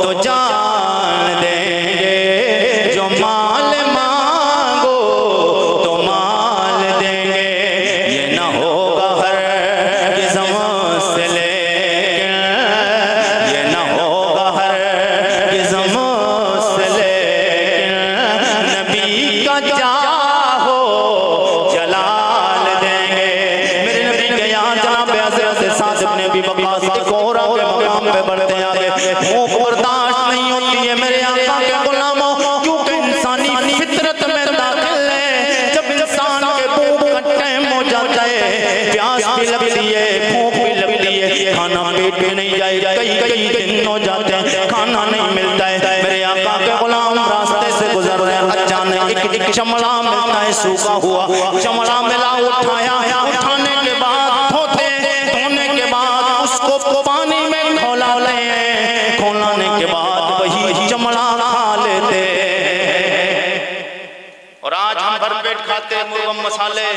तो जान देंगे, जो माल मांगो तो माल देंगे। ये ना होगा हर किस्म से लेकिन, ये ना होगा हर किस्म से लेकिन, नबी का जाहो जलाल देंगे। मेरे नबी के यहाँ जनाब हज़रत साद इब्न अबी वक्कास एक और आगे मकाम पे बढ़ते आगे। भूख बर्दाश्त नहीं होती है मेरे आका के गुलामों, क्योंकि इंसानी फितरत में दाखिल है। जब इंसान के भूख का टाइम हो जाता है, प्यास भी लगती है, भूख भी लगती है, खाना पेट में नहीं जाएगा, कई दिन हो जाते हैं खाना नहीं मिलता है। मेरे आका के गुलाम रास्ते से गुजर रहे हैं, अचानक एक चमड़ा मिलता है सूखा हुआ। चमड़ा मिला, उठाया, उठाने के बाद धोने के बाद उसको पानी में खौलाते हैं। खौलाने के बाद वही चमड़ा खा लेते। और आज हम भरपेट खाते हैं मुर्गम मसाले,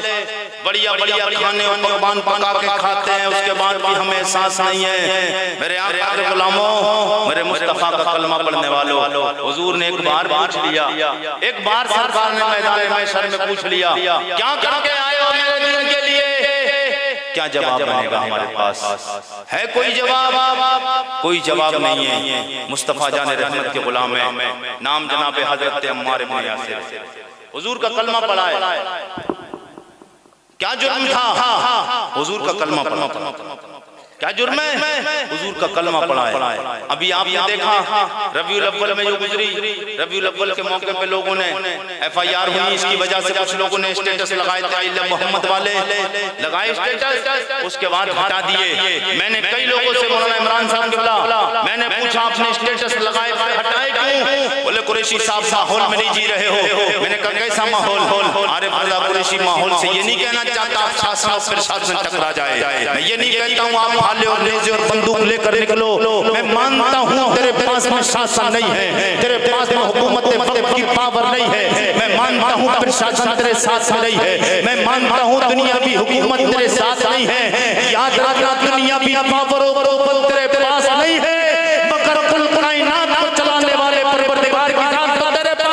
बढ़िया बढ़िया खाने और पकवान पका के खाते हैं, उसके बाद भी हमें एहसास नहीं है। मेरे आका के गुलामों, मेरे मुस्तफा का कलमा पढ़ने वालों, हुजूर ने एक बार पूछ लिया, एक बार सरकार ने मैदान महशर में पूछ लिया, क्या करके आए हो मेरे दिन के लिए? क्या जवाब बनेगा हमारे पास? है कोई जवाब? कोई जवाब नहीं है। मुस्तफा जाने रहमत के गुलाम है, नाम जनाब हजरत अम्मार इब्न यासिर। हुजूर का कलमा पढ़ा है। क्या जुर्म था? हुजूर का कलमा पढ़ा। क्या जुर्म है? हुजूर का कलमा पढ़ा है। अभी आपने देखा रबीउल अव्वल में जो गुजरी, रबीउल अव्वल के मौके पे लोगों ने FIR हुई, इसकी वजह से कुछ लोगों ने स्टेटस लगाए थे, इल्ला मोहम्मद वाले लगाए स्टेटस, उसके बाद हटा दिए। मैंने कई लोगों से, मौलाना इमरान साहब के मैंने पूछा आपने स्टेटस लगाए हटाए क्यों? बोले कुरैशी साहब माहौल में नहीं जी रहे हो। मैंने कहा कैसा माहौल? अरे कुरैशी माहौल से ये नहीं कहना चाहता शासन और प्रशासन टकरा जाए, मैं ये नहीं कहता हूँ आप भाले और नेज़े और बंदूक लेकर निकलो। मैं मानता हूँ तेरे पास में शासन नहीं है, तेरे पास में हुकूमत की पावर नहीं है। मैं मानता हूँ प्रशासन तेरे साथ में नहीं है। मैं मानता हूँ दुनियावी हुकूमत तेरे साथ नहीं है। याद रखना दुनियावी पावर तेरे पास नहीं है, मगर कुल कायनात को चलाने वाले परवरदिगार की जात तेरे पास।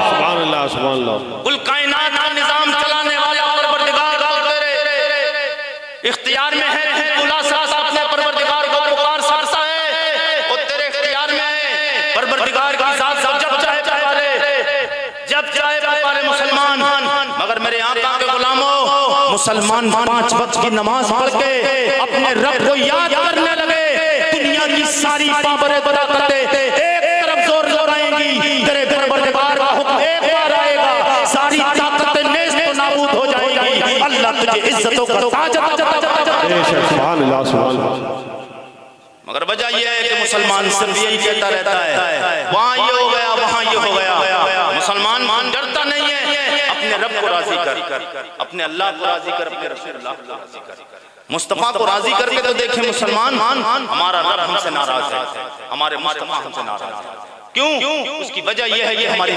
सुभान अल्लाह, सुभान अल्लाह। कुल कायनात का निजाम चलाने वाला परवरदिगार तेरे इख्तियार में है। अपने परवरदिगार को पुकार सकता है, वो तेरे इख्तियार में है। परवरदिगार की जात जब चाहे पुकारे मुसलमान। मगर मेरे आका के गुलामों, मुसलमान 5 वक्त की नमाज पढ़ के अपने रब को याद करने लगे। दुनिया की सारी पावरें बता करते एक तरफ जोर जोराएंगी, तेरे परवरदिगार का हुक्म एक बार आएगा, सारी ताकतें नेस्त नाबूद हो जाएंगी। अल्लाह तुझे इज्जतों का ताज अता फरमाएगा। सुभान अल्लाह, सुभान अल्लाह। मगर वजह यह है कि मुसलमान सिर्फ यही कहता रहता है, वहाँ ये हो गया, वहाँ ये हो गया। मुसलमान डरता नहीं है। अपने रब को राजी कर, अपने अल्लाह को राजी कर, अपने रसूलुल्लाह को राजी कर, मुस्तफा को राजी करके तो देखे मुसलमान, हमारा रब हमसे नाराज है, हमारे मुस्तफा हमसे नाराज है। क्यों? उसकी वजह यह है, ये हमारी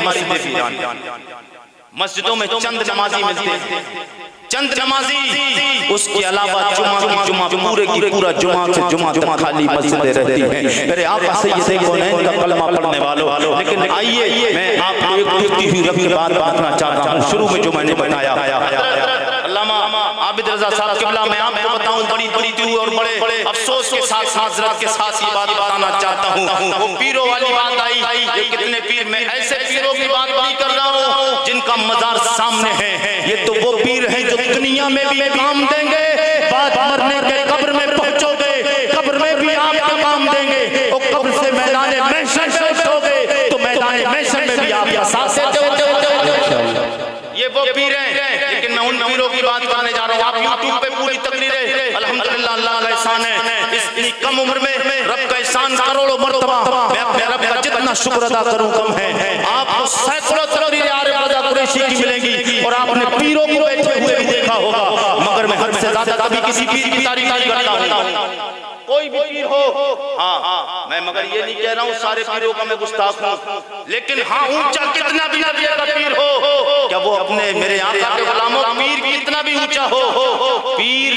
मस्जिदों में चंद नमाजी मिलते हैं, चंद नमाजी, उसके अलावा जुमा पूरे की पूरा जुमा से जुमा तक खाली मस्जिदें रहती हैं। मेरे आका सैयद कौनैन का कलमा पढ़ने वालों, लेकिन आइए मैं आपको एक दिखती हुई रब की बात बताना चाहता हूँ। शुरू में जो मैंने बताया, अल्लामा आबिद रजा साहब किबला, मैं आपको बताऊं बड़ी बड़ी और बड़े अफसोस के साथ हजरत के साथ ये बात बताना चाहता हूँ। वो पीरों वाली बात आई, ये कितने पीर, मैं ऐसे पीरों की बात नहीं कर रहा हूँ जिनका मजार सामने है। ये तो वो पीर हैं जो दुनिया में भी काम देंगे, बाद मरने के कब्र में पहुंचोगे, कब्र में भी आपका काम देंगे, और कब्र से मैदान महशर से उठोगे तो मैदान महशर में भी आपका साथ देते। ये वो पीर हैं, लेकिन मैं उन पीरों की बात करने जा रहा हूँ। आप यूट्यूब पे पूरी तकरीरें, अल्हम्दुलिल्लाह अल्लाह का एहसान है, इतनी कम उम्र में रब का एहसान करोड़ों मर्तबा, मैं अपने रब का जितना शुक्र अदा करूं कम है। आपको सैकड़ों तकरीरें आरिफ रजा कुरैशी की मिलेंगी, और आपने पीरों को बैठे हुए भी देखा होगा, मगर मैं हद से ज्यादा कभी किसी पीर की तारीफ नहीं करता हूं। कोई भी पीर हो, हाँ मैं मगर ये नहीं कह रहा हूँ सारे पीरों का मैं गुस्ताख हूँ, लेकिन हाँ ऊंचा कितना भी नबी का पीर हो, क्या वो अपने मेरे आका के गुलामों, पीर कितना भी ऊंचा हो, पीर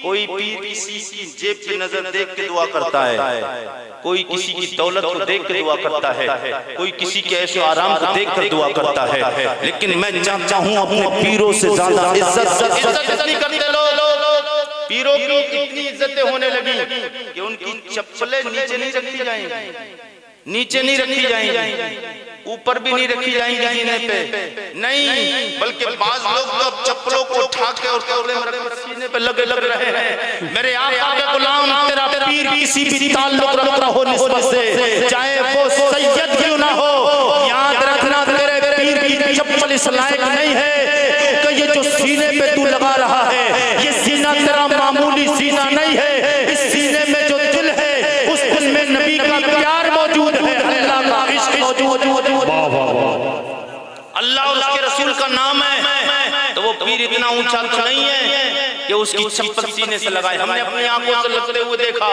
कोई पीर किसी की जेब पे नजर देख के दुआ करता है, कोई किसी की दौलत को देख के दुआ करता है, कोई किसी के ऐशो आराम को देख कर दुआ करता है, लेकिन मैं चाहता हूँ अपने पीरों से ज्यादा इज्जत नहीं करते लोग। पीरों की इतनी इज्जतें होने लगी कि उनकी चप्पलें नीचे नहीं रखी जाएंगी, नीचे नहीं रखी जाएंगी, ऊपर भी नहीं रखी जाएंगी सीने पे, नहीं, बल्कि बाज लोग तो चप्पलों को उठा के और कपड़े में रख सीने पे लग रहे हैं। मेरे आका के गुलाम, तेरा पीर किसी भी ताल्लुक रखता हो निस्बत से, चाहे वो सैयद क्यों ना हो, याद रखना तेरे पीर की चप्पल इस लायक नहीं है कि ये जो सीने पे तू लगा रहा है, ये सीना तेरा मामूली सीना नहीं है, इस सीने में जो दिल है, उस दिल में नबी का प्यार मौजूद है, अल्लाह का इश्क मौजूद है, अल्लाह और उसके रसूल का नाम है। तो वो पीर इतना ऊंचा तो नहीं है कि उसकी चप्पल सीने से लगाए। हमने अपनी आंखों से लगते हुए देखा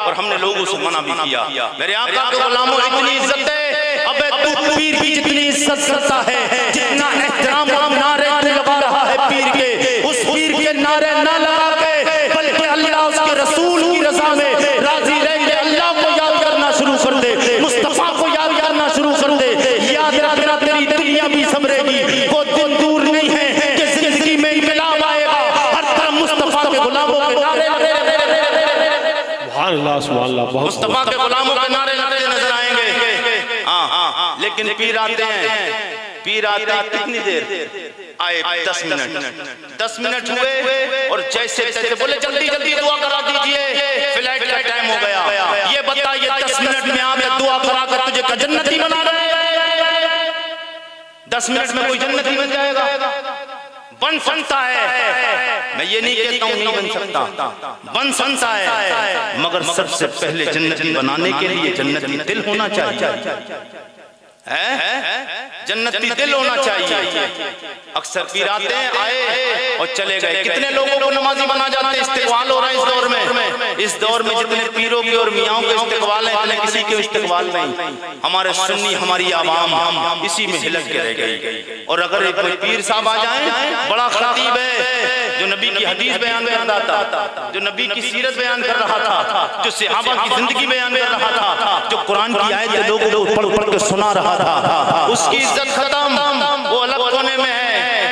और हमने लोगों से मना भी किया। मेरे आका के गुलामों इतनी इज्जत है, अबे तू पीर की जितनी इज्जत करता है, जितना एहतराम नारे तू लगा रहा है पीर के, उस पीर के नारे ना लगा के, बल्कि अल्लाह उसके रसूल की रज़ा में राजी रह के अल्लाह को याद करना शुरू कर दे, मुस्तफा को याद करना शुरू कर दे। याद रखना तेरी दुनिया भी संभरेगी, वो दिन दूर नहीं है कि जिंदगी में इनकलाब आएगा, हर तरफ मुस्तफा के गुलामों के नारे मुस्तफा के गुलामों के नारे लगते नजर आएंगे। हाँ, लेकिन पीर आते हैं, पीर आते हैं कितनी देर आए, 10 मिनट हुए और जैसे तैसे बोले जल्दी जल्दी दुआ करा दीजिए, फ्लाइट का टाइम हो गया। ये बताइए 10 मिनट में आप दुआ करा कर तुझे जन्नती बना रहे हैं? 10 मिनट में कोई जन्नती बन जाएगा? बन सकता है, मैं ये नहीं कहता हूँ नहीं बन सकता, बन सकता है, मगर सबसे पहले जन्नती बनाने के लिए जन्नती दिल होना चाहिए, जन्नती दिल होना चाहिए। अक्सर पीर आते हैं, आए और चले गए। कितने लोगों को नमाजी बना जाते हैं, इस्तिकबाल हो रहा है इस दौर में। इस दौर में जितने पीरों की और मियाओं के इस्तिकबाल है, इतने किसी के इस्तिकबाल नहीं। हमारे सुन्नी, हमारी आवाम इसी में हिलक के रह गई। और अगर कोई पीर साहब आ जाए, बड़ा खतीब है जो नबी की हदीस बयान कर रहा था, जो नबी की सीरत बयान कर रहा था, जो सहाबा की जिंदगी बयान कर रहा था, जो कुरान की आयत लोगों को पढ़ पढ़ के सुना रहा था, उसकी इज्जत खत्म, वो अलग कोने में है।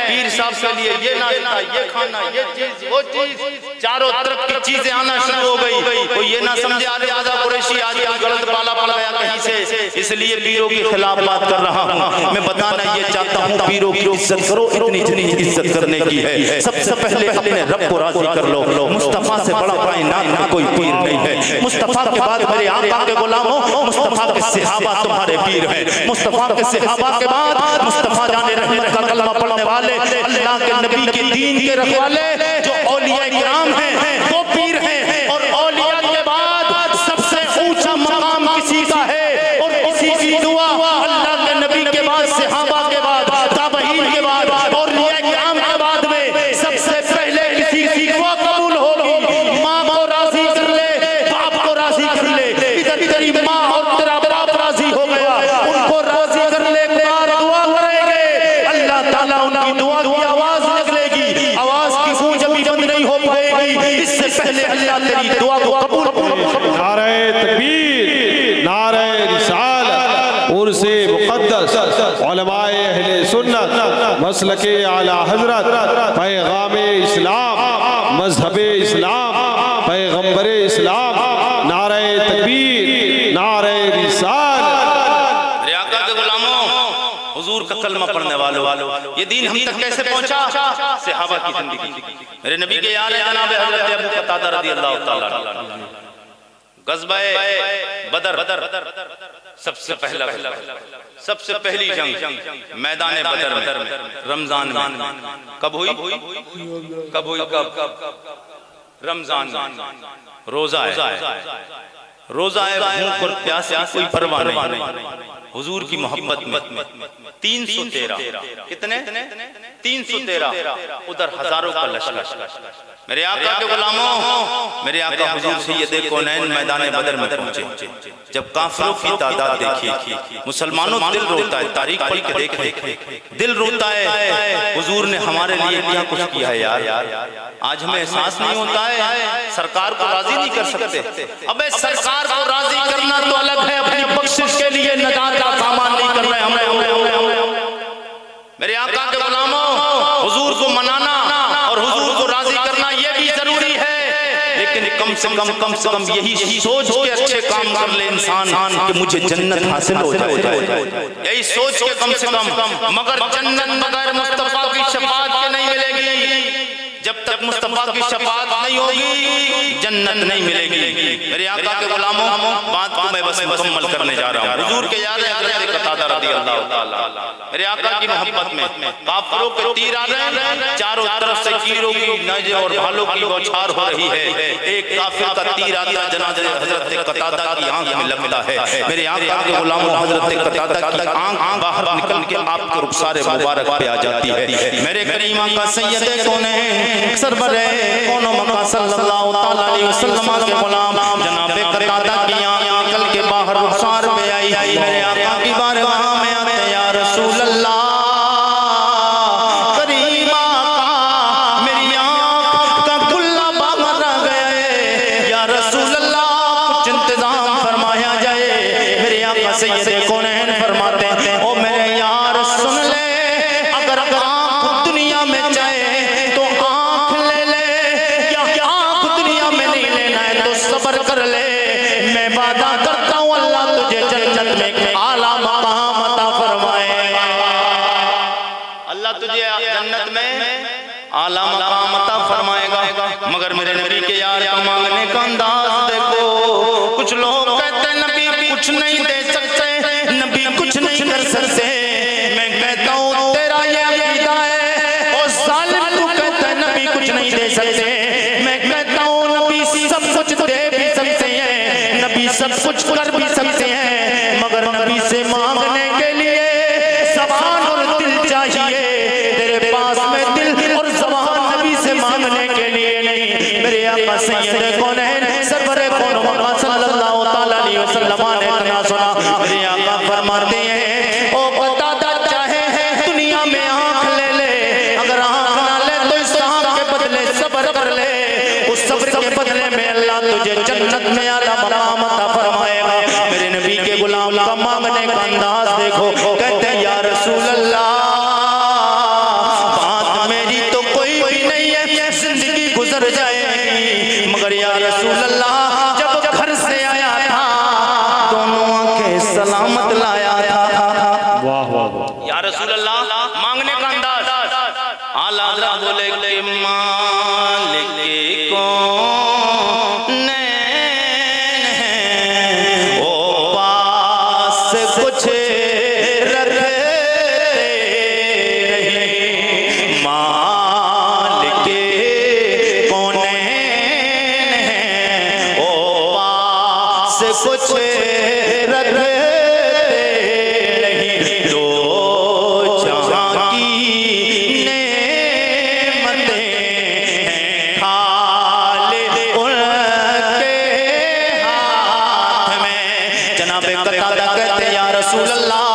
पीर साहब के लिए ये नाश्ता, ये खाना, ये चीज, वो चीज, चारों तरफ की चीजें आना शुरू हो गई। कोई ये ना समझे आरिफ रजा कुरैशी आज गलत पाला पड़ गया कहीं से, इसलिए पीरों के खिलाफ बात कर रहा हूँ। मैं बताना ये चाहता हूँ, पीरों की इज्जत करो, इतनी जितनी इज्जत करने की है। सबसे पहले अपने रब को राजी कर लो। मुस्तफा से बड़ा कायनात में कोई पीर नहीं है। मुस्तफा के बाद मेरे आका के गुलामों, मुस्तफा के सहाबा तुम्हारे पीर हैं। मुस्तफा के सहाबा के बाद मुस्तफा जाने रहमत का कलमा पढ़ने वाले, अल्लाह के नबी के दीन के रखवाले जो औलिया किराम हैं, वो पीर हैं। और औलिया के बाद सबसे ऊंचा मकाम किसी का है, और किसी की दुआ अल्लाह के नबी के बाद, सहाबा के बाद, ताबईन के बाद, औलिया किराम के बाद में सबसे पहले किसी की दुआ कबूल होगी। माँ को राजी कर ले, बाप को राजी कर ले। इधर तेरी माँ और तेरा बाप राजी हो गया, उनको राजी कर ले, दुआ करेंगे, अल्लाह ताला उनकी दुआ की आवाज निकलेगी। आवाज इससे पहले अल्लाह तेरी दुआ को कबूल फरमाए। नारे तकबीर, नारे रिसालत, उर्से मुक़द्दस, उलमाए अहले सुन्नत, मसलके आला हजरत, पैगामे इस्लाम, मजहबे इस्लाम, पैगम्बरे इस्लाम, नारे तकबीर, नारे रिसालत। मेरे आका के गुलामों, हुजूर का कलमा पढ़ने वालों, ये दीन हम तक कैसे पहुंचा? सहाबा की जिंदगी। मेरे नबी के यार जनाब हजरत अबू कतादा रज़ियल्लाहु ताला अन्हु, गज़वाए बदर सबसे पहली जंग मैदान बदर में रमजान में कब हुई? रमजान में। रोजा है, भूख और प्यास की कोई परवाह नहीं। हुजूर की मोहब्बत में 313, कितने? 313, उधर हजारों का लश्कर। मेरे आका के गुलामों, मेरे आका हुजूर सैयदे कौनैन मैदान बदर में पहुंचे। जब काफिरों की तादाद देखी, मुसलमानों दिल रोता है, तारीख पढ़ के देखे, दिल रोता है, हुजूर ने हमारे लिए क्या कुछ किया है यार। आज हमें एहसास नहीं होता है, सरकार को राजी नहीं कर सकते। अबे सरकार को राजी करना तो अलग है, अपनी बख्शिश के लिए नजात का सामान नहीं कर रहे हमें। मेरे आका के गुलामों, हुजूर को मनाना और हुजूर को राजी करना ये भी जरूरी है, लेकिन कम से कम यही सोच के अच्छे काम कर ले इंसान कि मुझे जन्नत हासिल हो जाए। यही सोच के कम से कम, मगर जन्नत बगैर मुस्तफा की शफाअत के नहीं मिलेगी। जब तक मुस्तफा की शफाअत नहीं होगी, जन्नत नहीं मिलेगी। मेरे आका के गुलामों, बात को मैं बस मुकम्मल करने जा रहा हूँ। हुजूर के याद हज़रत कतादा रज़ियल्लाहु ताला, मेरे आका की मोहब्बत में काफिरों के तीर आ रहे हैं, चारों तरफ से कीरों की नज़र और भालों की बौछार हो रही है। एक काफिर का तीर आता जनाब हज़रत कतादा की आंख में लगता है। मेरे आका के गुलामों, हज़रत कतादा की आंख बाहर निकल के आपके रुखसारे मुबारक पे आ जाती है। मेरे करीम आका सैयदे कौनैन सरवरे कौनो मका सल्लल्लाहु ताला अलैहि वसल्लम के गुलाम जनाब कतादा की आंख निकल के बाहर रुखसार पे आई। मेरे आका की बारगाह में आते, या रसूल अल्लाह, करीम आका मेरी आंख का गुल्ला बाहर आ गया है, या रसूल अल्लाह कुछ इंतजाम फरमाया जाए। मेरे आका सैयदे कौनैन फरमाते हैं, ओ मेरे यार सुन ले, अगर आंख दुनिया में जाए तो आंख ले ले, या आंख दुनिया में नहीं लेना है तो सब्र कर ले। मैं वादा करता हूँ अल्लाह तुझे जन्नत में आला मकाम अता फरमाएगा। अल्लाह तुझे जन्नत में आला मकाम अता फरमाएगा। मगर मेरे नबी के यार का मांगने का अंदाज देखो। कुछ लोग कहते हैं नबी कुछ नहीं दे सकते, नबी कुछ नहीं कर सकते। मैं कहता हूँ तेरा ये अकीदा है, और जालिम तू कहता है नबी कुछ नहीं दे सकते। मैं कहता हूँ नबी सब कुछ दे भी सकते हैं, नबी सब कुछ कर भी सकते हैं, मगर नबी से मांगने के लिए ज़बान और दिल चाहिए। तेरे पास में दिल और ज़बान नबी से मांगने के लिए नहीं। मेरे आका सैयद कौनैन सरवरे कौनो मका सल्लल्लाहु ताला अलैहि वसल्लम ने इतना सुना। मेरे आका फरमाते हैं, ओ कतादा चाहे दुनिया में आंख ले ले, अगर आंख ना ले तो इस आंख के बदले सब्र कर ले। उस सब्र के बदले में अल्लाह तुझे जन्नत में आला मकाम अता फरमाएगा। मेरे नबी के गुलाम का मांगने का अंदाज देखो। कहते हैं, या रसूल अल्लाह, बात मेरी तो कोई भी नहीं है, जिंदगी गुजर जाएगी, मगर या रसूल अल्लाह जब घर से आया था दोनों आंखें सलामत लाया था। वाह वाह वाह। या रसूल अल्लाह, मांगने का अंदाज। आला हज़रत बोले कि मालिक कौन है, ओ पास कुछ रखते नहीं, मालिक कौन है, ओ पास कुछ रखते नहीं, दो जहां की नेमतें हैं खाले उनके हाथ में। जनाबे कतादा कहते हैं, या रसूल अल्लाह,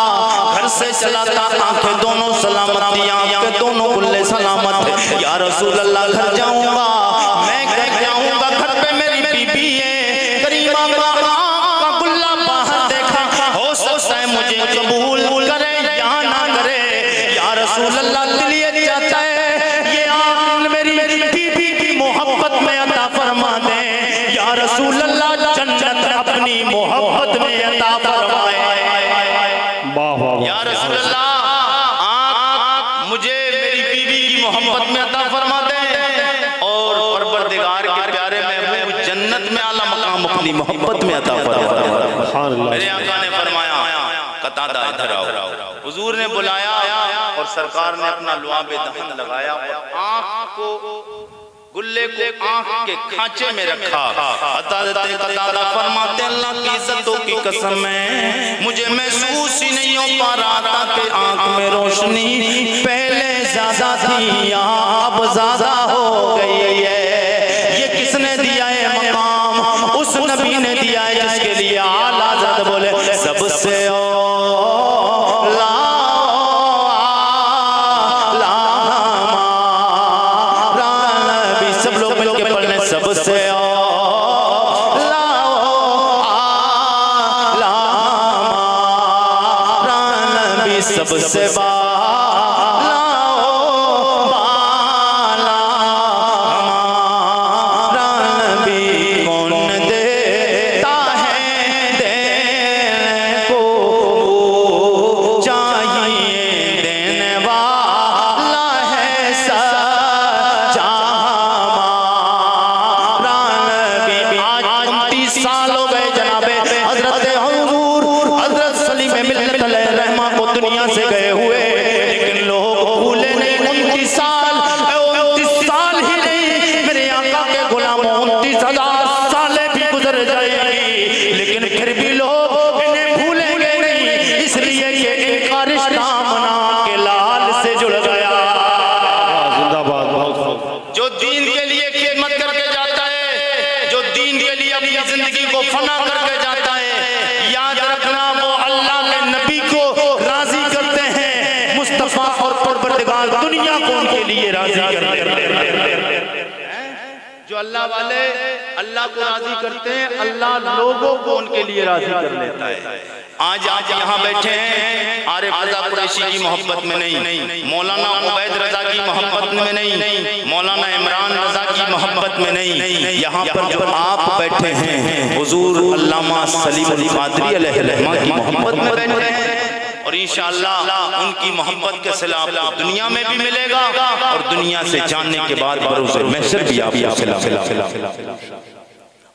घर से चला था आंखें दोनों सलामत, आंखें दोनों गुल्ले सलामत। या रसूल अल्लाह, घर जाऊंगा मैं कह जाऊंगा मोहब्बत में अता फरमाए। या रसूल अल्लाह, आँख मुझे मेरी बीवी की मोहब्बत में अता फरमा दे और परवरदिगार के प्यारे महबूब जन्नत में आला मकाम अपनी मोहब्बत में अता फरमा। मेरे आका ने फरमाया, कतादा इधर आओ। हुजूर ने बुलाया और सरकार ने अपना लुआबे दहन लगाया और आँख को, गुल्ले को आँख के खांचे में रखा। कतादा फरमाते, अल्लाह की इज्जतों की कसम है, मुझे महसूस ही नहीं हो पा रहा था कि आँख में रोशनी पहले ज्यादा थी, यहाँ अब ज्यादा हो गई है। ये किसने दिया है मकाम? उस नबी ने दिया है जिसके लिए आला ज़ात बोले सबसे सबसे जो अल्लाह वाले अल्लाह को राजी करते हैं, अल्लाह लोगों को उनके लिए राजी कर लेता है। आज आप यहाँ बैठे हैं, आरिफ रजा कुरैशी की मोहब्बत में नहीं, मौलाना उबैद रजा की मोहब्बत में नहीं, मौलाना इमरान रजा की मोहब्बत में नहीं, यहाँ पर जो आप बैठे हैं हुजूर अल्लामा सलीम अली कादरी अलैहिर्रहमा की मोहब्बत में बैठे हैं। और इंशाअल्लाह उनकी मोहब्बत के सिला आपको दुनिया में भी मिलेगा और दुनिया से जानने के बाद बरोज़ महशर भी आपको मिलेगा।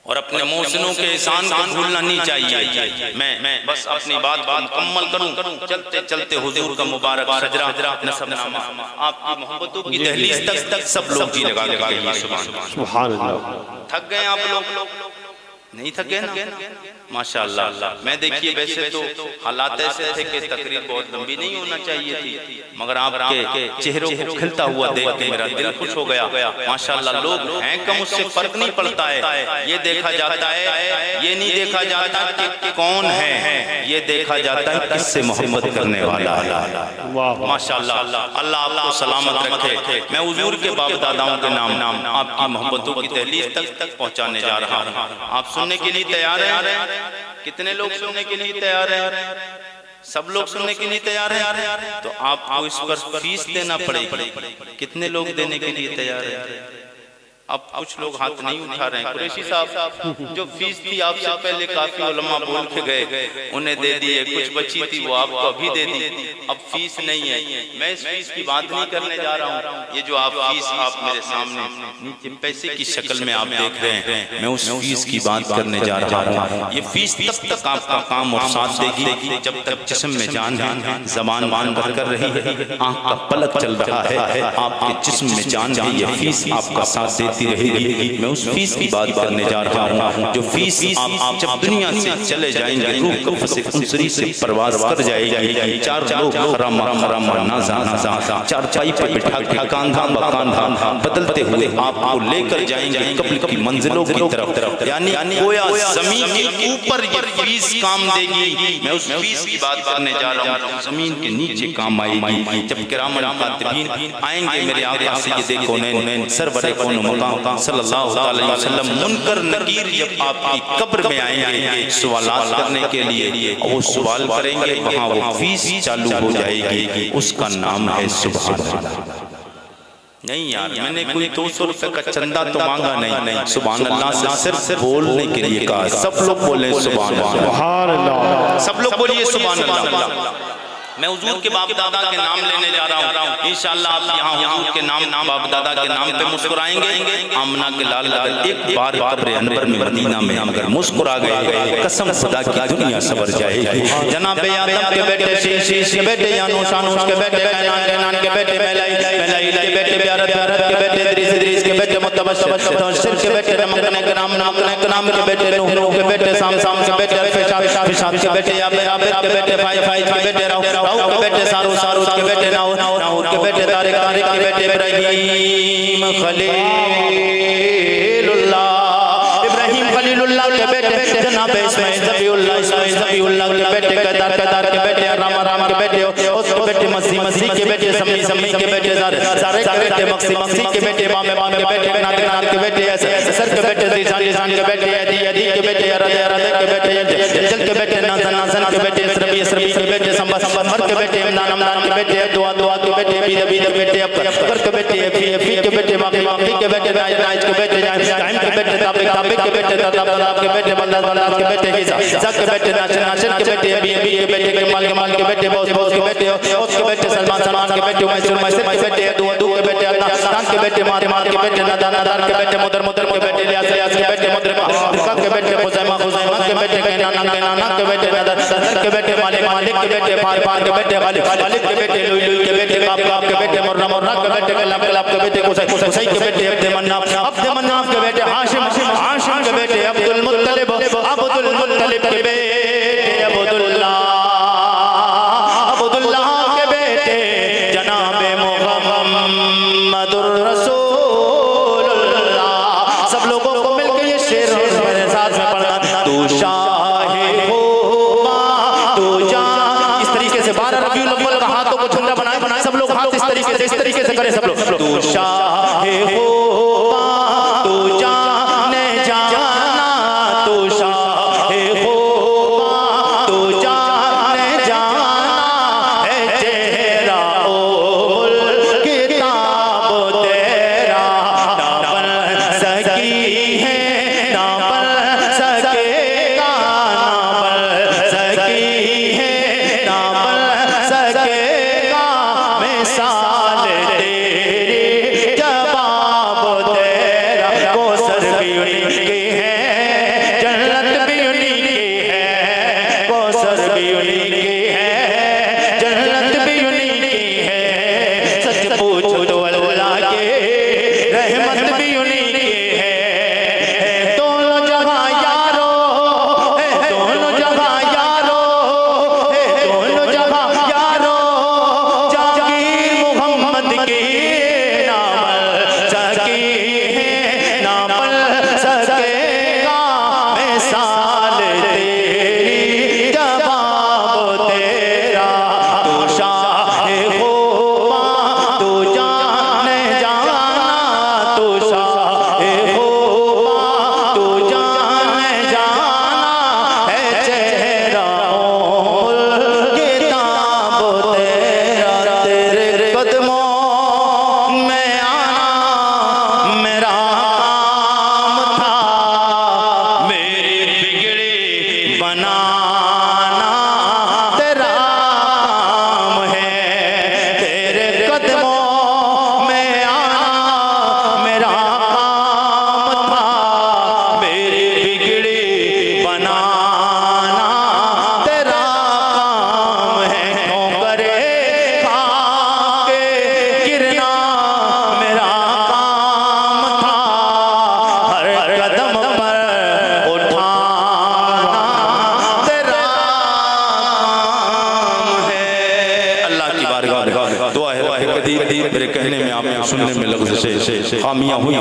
और अपने मोहसिनों के एहसान को भूलना नहीं चाहिए। मैं बस अपनी बात मुकम्मल करूं, चलते चलते हुजूर का मुबारक सजरा नसबनामा आपकी मोहब्बतों की दहलीज तक सब लोग जी लगा लगा सुभान अल्लाह। थक गए आप लोग? नहीं थके ना? माशाअल्लाह। मैं देखिए वैसे तो हालात ऐसे थे कि तकरीर बहुत लंबी नहीं होना चाहिए थी, मगर आपके चेहरों को खिलता हुआ देख के मेरा दिल खुश हो गया। माशाअल्लाह, लोग हैं कम, उससे फर्क नहीं पड़ता है। ये देखा जाता है, ये नहीं देखा जाता कि कौन है, ये देखा जाता है किससे मोहब्बत करने वाला है। माशाअल्लाह, अल्लाह आपको सलामत रखे। मैं हुजूर के बाप दादाओं के नाम आपकी मोहब्बतों की दहलीज तक पहुँचाने जा रहा हूँ। आप सुनने के लिए तैयार हैं? कितने लोग सुनने के लिए तैयार हैं? सब लोग सुनने के लिए तैयार हैं? तो आपको इस पर फीस देना पड़ेगी। कितने लोग देने के लिए तैयार हैं? अब कुछ लोग हाथ नहीं उठा रहे हैं। कुरैशी साहब, जो फीस थी आपसे पहले काफी उलमा बोल के गए, उन्हें दे दिए, कुछ बची थी वो आपको अभी दे दी। अब फीस नहीं है। मैं इस फीस की बात नहीं करने जा रहा हूँ। ये जो आप फीस आप मेरे सामने नीचे पैसे की शक्ल में आप देख रहे हैं, मैं उस फीस की बात करने जा रहा हूँ। ये फीस तब तक आपका काम और साथ देगी जब तक जिस्म में जान है, जबान मान भर कर रही है, आँख का पलक चल रहा है, आपके जिस्म में जान है, ये फीस आपका साथ देती रहेगी। मैं उस फीस की बात करने जा रहा हूँ जो फीस आप जब दुनिया से चले जाएंगे, रूह कफ से खुंसरी से परवाज कर जाएगी। चार लोग चार पाई पर बिठा के कांधा बकांधा बदलते हुए आपको लेकर जाएंगे कब्र की मंजिलों की तरफ। यानी गोया जमीन के ऊपर ये फीस काम देगी। मैं उस फीस की बात करने जा रहा हूँ, जमीन के नीचे काम आएगी। जब किरामन कातिबीन आएंगे मेरे आका से, ये देखो नैन सरवरे कौन मकाम सल्लल्लाहु अलैहि वसल्लम मुनकर नकीर जब आपकी कब्र में आएंगे सवालात करने के लिए, वो सवाल करेंगे, वहाँ वो फीस चालू हो जाएगी। उसका नाम है सुभान अल्लाह। नहीं यार, मैंने कोई 200 रुपए का चंदा तो मांगा नहीं। सुभान अल्लाह से सिर्फ बोलने के लिए कहा। सब लोग बोले सुभान अल्लाह, सब लोग बोलिए सुभान अल्लाह। मैं हुजूर के बाप दादा के नाम लेने जा रहा हूँ। इंशाअल्लाह आप यहाँ हुजूर के नाम बाप दादा के नाम पे मुस्कुराएंगे। आमना के लाल एक बार कब्र अनवर में मदीना में अगर मुस्कुरा गए, कसम खुदा की दुनिया सवर जाएगी। जनाब आदम के बेटे शीश के बेटे यानूस के बेटे कैनान के बेटे मेलाई के बेटे प्यारत के बेटे इद्रीस के बेटे मुतबश्शिर के बेटे नमकने के नाम के बेटे नूह के बेटे साम के बेटे फिशाब के बेटे आबिद के बेटे फाइज के बेटे राउ के बेटे सारू के बेटे नाउर के बेटे तारिक के बेटे इब्राहिम खलीलुल्लाह के बेटे जनाब इस्माइल ज़बीउल्लाह के बेटे कदार के बेटे राम के बेटे उसके बेटे मसीह के बेटे समी के बेटे ज़ारे के बेटे मक्सी के बेटे मामे के बेटे नाद के बेटे सर के बेटे ज़ीशान के बेटे अदी के बेटे अरद के बेटे जल के बेटे नाज़न के बेटे सरबी के बेटे संबर के बेटे इमदान के बेटे दुआ के बेटे बीद के बेटे अकर के बेटे फी के बेटे माकी के बेटे नाइज के बेटे टाइम के बेटे ताबिक के बेटे ताब के बेटे बल्ला के बेटे हिजा के बेटे नाचन के बेटे अभी के बेटे कमाल के बेटे बॉस के बेटे उसके बेटे सलमान के बेटे मैसूर के बेटे दू के बेटे अल्लाह के बेटे मार के बेटे नादार के बेटे मुदर के बेटे लियास के बेटे मुद्रिका के बेटे खुजैमा के बेटे कैनाना के बेटे नदर के बेटे मालिक के बेटे फार के बेटे खालिक के बेटे लुई के बेटे काब के बेटे मुर्रा के बेटे कलाब के बेटे कुसै के बेटे अब्द मन्नाफ के बेटे हाशिम के बेटे अब्दुल मुत्तलिब के बेटे अब्दुल्लाह के बेटे जनाब मुहम्मदुर रसूलुल्लाह। सब लोगों को मिलकर ये शेर मेरे साथ में पढ़ना। तू शाहे होमा तू जान, इस तरीके से 12 रबीउल अव्वल का हाथों को झंडा बनाए सब लोग हाथ इस तरीके से करें सब लोग। तू शाहे होमा तू जाने जाना, तू शाहे होमा तू जाने जाना है चेहरा ओ किताब तेरा ना बन सकी है ना बन सकेगा, ना बन सकी है ना बन सकेगा मिसाल तेरी जवाब तेरा। कौसर भी उन्हीं की है, जन्नत भी उन्हीं की है, कौसर भी उन्हीं की है, जन्नत भी उन्हीं की है। सच पूछो तो अल्लाह के रहमत भी उन्हीं की है। दोनों जगह यारो दोनों जगह यारो दोनों जगह यारो जागीर मोहम्मद की नाम सकी है ना बन सकेगा मिसाल तेरी जवाब तेरा। तू शाहे होमा तू जाने जाना, तू शाहे होमा तू जाने जाना है चेहरा किताब तेरा। तेरे कदमों में आना मेरा काम था, मेरी बिगड़ी बनाना तेरा काम है। तेरे कदमों में आना मेरा काम था, मेरी बिगड़ी बनाना तेरा काम है। ठोकरे खा के गिरना मेरा काम था, हर कदम पर उठाना तेरा काम है। अल्लाह की बारगाह दुआ है मेरे कहने में आपको सुनने में लफ्ज़ से खामियां हुई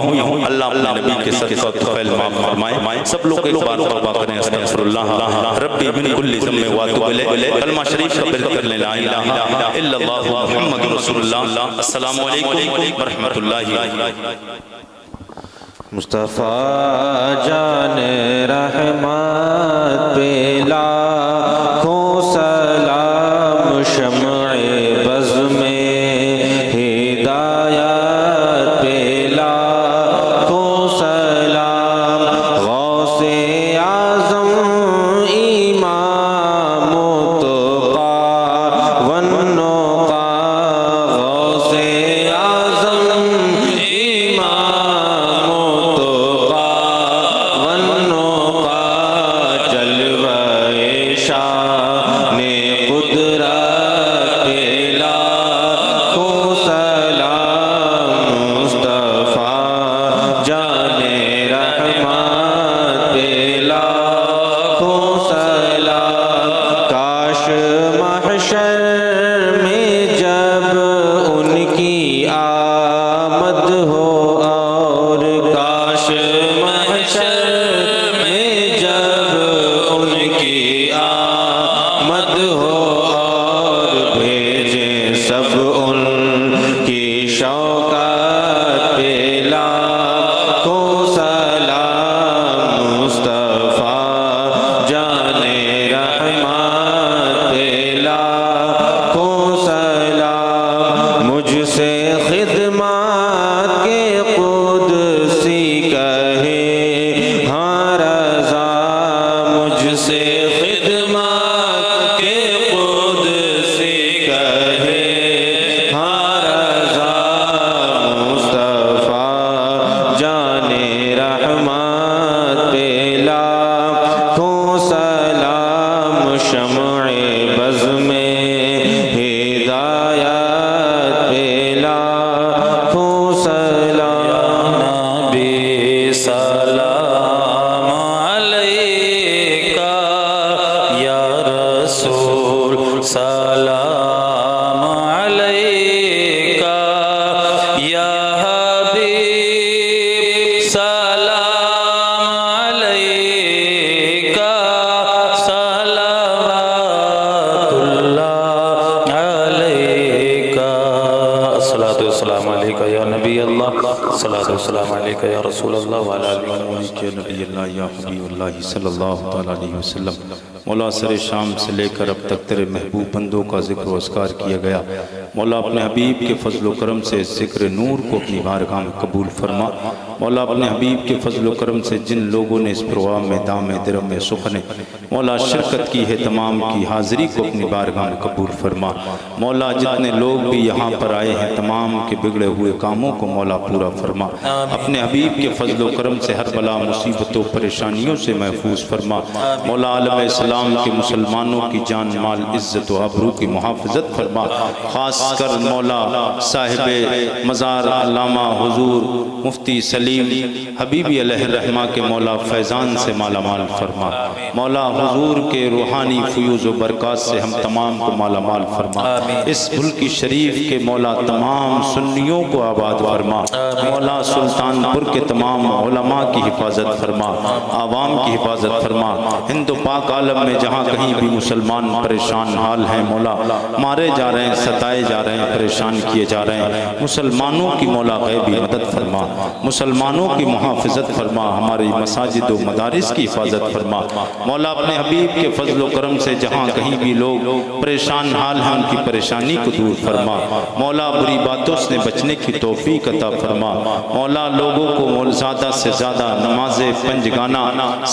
अल्लाह अपने नबी के सदक़ा तौफ़ीक़ माफ़ फरमाए। सब लोग एक बार तौबा करें, अस्तग़फिरुल्लाह रब्बी मिन कुल्ली ज़म्बिन व अतूबु इलैह। कलमा शरीफ का बिल कर ले ला इलाहा इल्लल्लाहु मुहम्मदुर रसूलुल्लाह। अस्सलामु अलैकुम व रहमतुल्लाहि। मुस्तफ़ा जाने रहमत पे लाखों सलाम, शम्अ बज़्म में हिदायत काश महशर में जब उनकी आमद हो और भेजे सब उनकी शौकत पे लाखों सलाम मुस्तफ़ा जाने रहमत पे लाखों सलाम मुझसे खिदमत के कुदसी कहे हाँ रज़ा मुझसे खिदमत के कुदसी कहे हाँ रज़ा मुस्तफ़ा जाने रहमत पे लाखों सलाम शम्अ बज़ में हिदायत पे लाखों सलाम नबी सलाम अलैका या रसूल सलाम अलैका या हबीब सलाम अलैका सलावतुल्लाह अलैका अस्सलातु वस्सलाम अलैका या नबी अल्लाह अस्सलातु वस्सलाम अलैका या रसूल अल्लाह व अला आलिहि नबी अल्लाह या हबीबुल्लाह सल्लल्लाहु तआला अलैहि वसल्लम। मौला सरे शाम से लेकर अब तक तेरे महबूब बंदों का जिक्र व अस्कार किया गया। मौला अपने हबीब के फजल व करम से जिक्र नूर को अपनी बारगाह में कबूल फरमा। मौला अपने हबीब के फजल व करम से जिन लोगों ने इस प्रोग्राम में दाम दिरम में सुखने मौला शिरकत की है तमाम की हाज़िरी को अपनी बारगाह में कबूल फरमा। मौला जितने लोग भी यहाँ पर आए हैं तमाम के बिगड़े हुए कामों को मौला पूरा फरमा। अपने हबीब के फजल व करम से हर बला मुसीबतों परेशानियों से महफूज फरमा। मौला आलम इस्लाम के मुसलमानों की जान माल इज़्ज़त व आबरू की मुहाफ़िज़त फरमा। ख़ास कर मौला साहिब मज़ार अल्लामा हुज़ूर मुफ्ती सलीम हबीबी अलैहिर्रहमा के मौला फैज़ान से माला माल फरमा। मौला हुज़ूर के रूहानी फ़यूज़ व बरक़ात से हम तमाम को माला माल फरमा। इस मुल्क शरीफ के मौला तमाम सुन्नियों को आबाद फरमा। मौला सुल्तानपुर के तमाम उलमा की हिफाजत फरमा, आवाम की हिफाजत फरमा। हिंदू पाक आलम में जहाँ कहीं भी मुसलमान परेशान हाल हैं मौला मारे जा रहे हैं, सताए जा रहे हैं, परेशान किए जा रहे हैं, मुसलमानों की मौला गैबी मदद फरमा, मुसलमानों की मुहाफ़िज़त फरमा, हमारी मसाजिद व मदारिस की हिफाजत फरमा। मौला अपने हबीब के फजल व करम से जहाँ कहीं भी लोग परेशान हाल हैं उनकी परेशानी को दूर फरमा। मौला बुरी बातों से बचने की तौफीक अता फरमा। मौला लोगों को ज़्यादा से ज़्यादा नमाज पंजगाना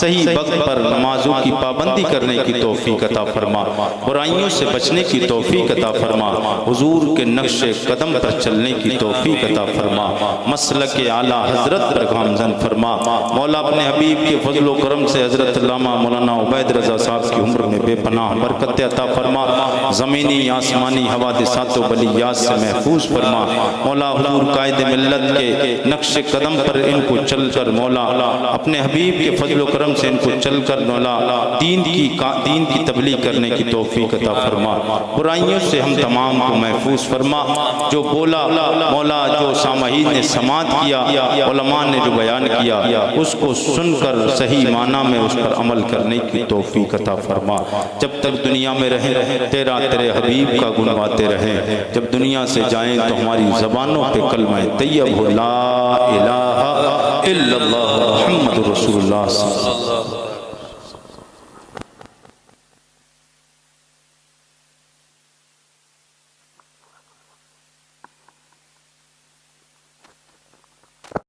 सही वक्त पर नमाजों की पाबंदी करने की तौफीक अता फरमा। बुराइयों से बचने की तौफीक अता फरमा। हुजूर के नक्शे कदम पर चलने की तौफीक अता फरमा। मसलक आला हजरत पर गामजन फरमा। मौला अपने हबीब के फजल व करम से हजरत अल्लामा मौलाना उबैद रज़ा साहब की उम्र में बेपनाह बरकत अता फरमा। ज़मीनी आसमानी हवादिसात व बलियात से महफूज फरमा। मौला हुजूर कायदे मिल्लत के नक्शे कदम पर इनको चल कर मौला अपने हबीब के फजल व करम से इनको चल कर मौला दीन की तबलीग करने की तौफीक अता फरमा। बुराइयों से हम तमाम को महफूज फरमा। जो बोला मौला, जो सामईन ने समात किया, उलमा ने जो बयान किया, उसको सुनकर सही माना में उस पर अमल करने की तौफीक अता फरमा। जब तक दुनिया में रहें तेरे हबीब का गुण गाते रहें। जब दुनिया से जाएं तो हमारी ज़बानों पे कलमा तैयब हो ला इलाहा इल्लल्लाह मुहम्मदुर रसूलुल्लाह।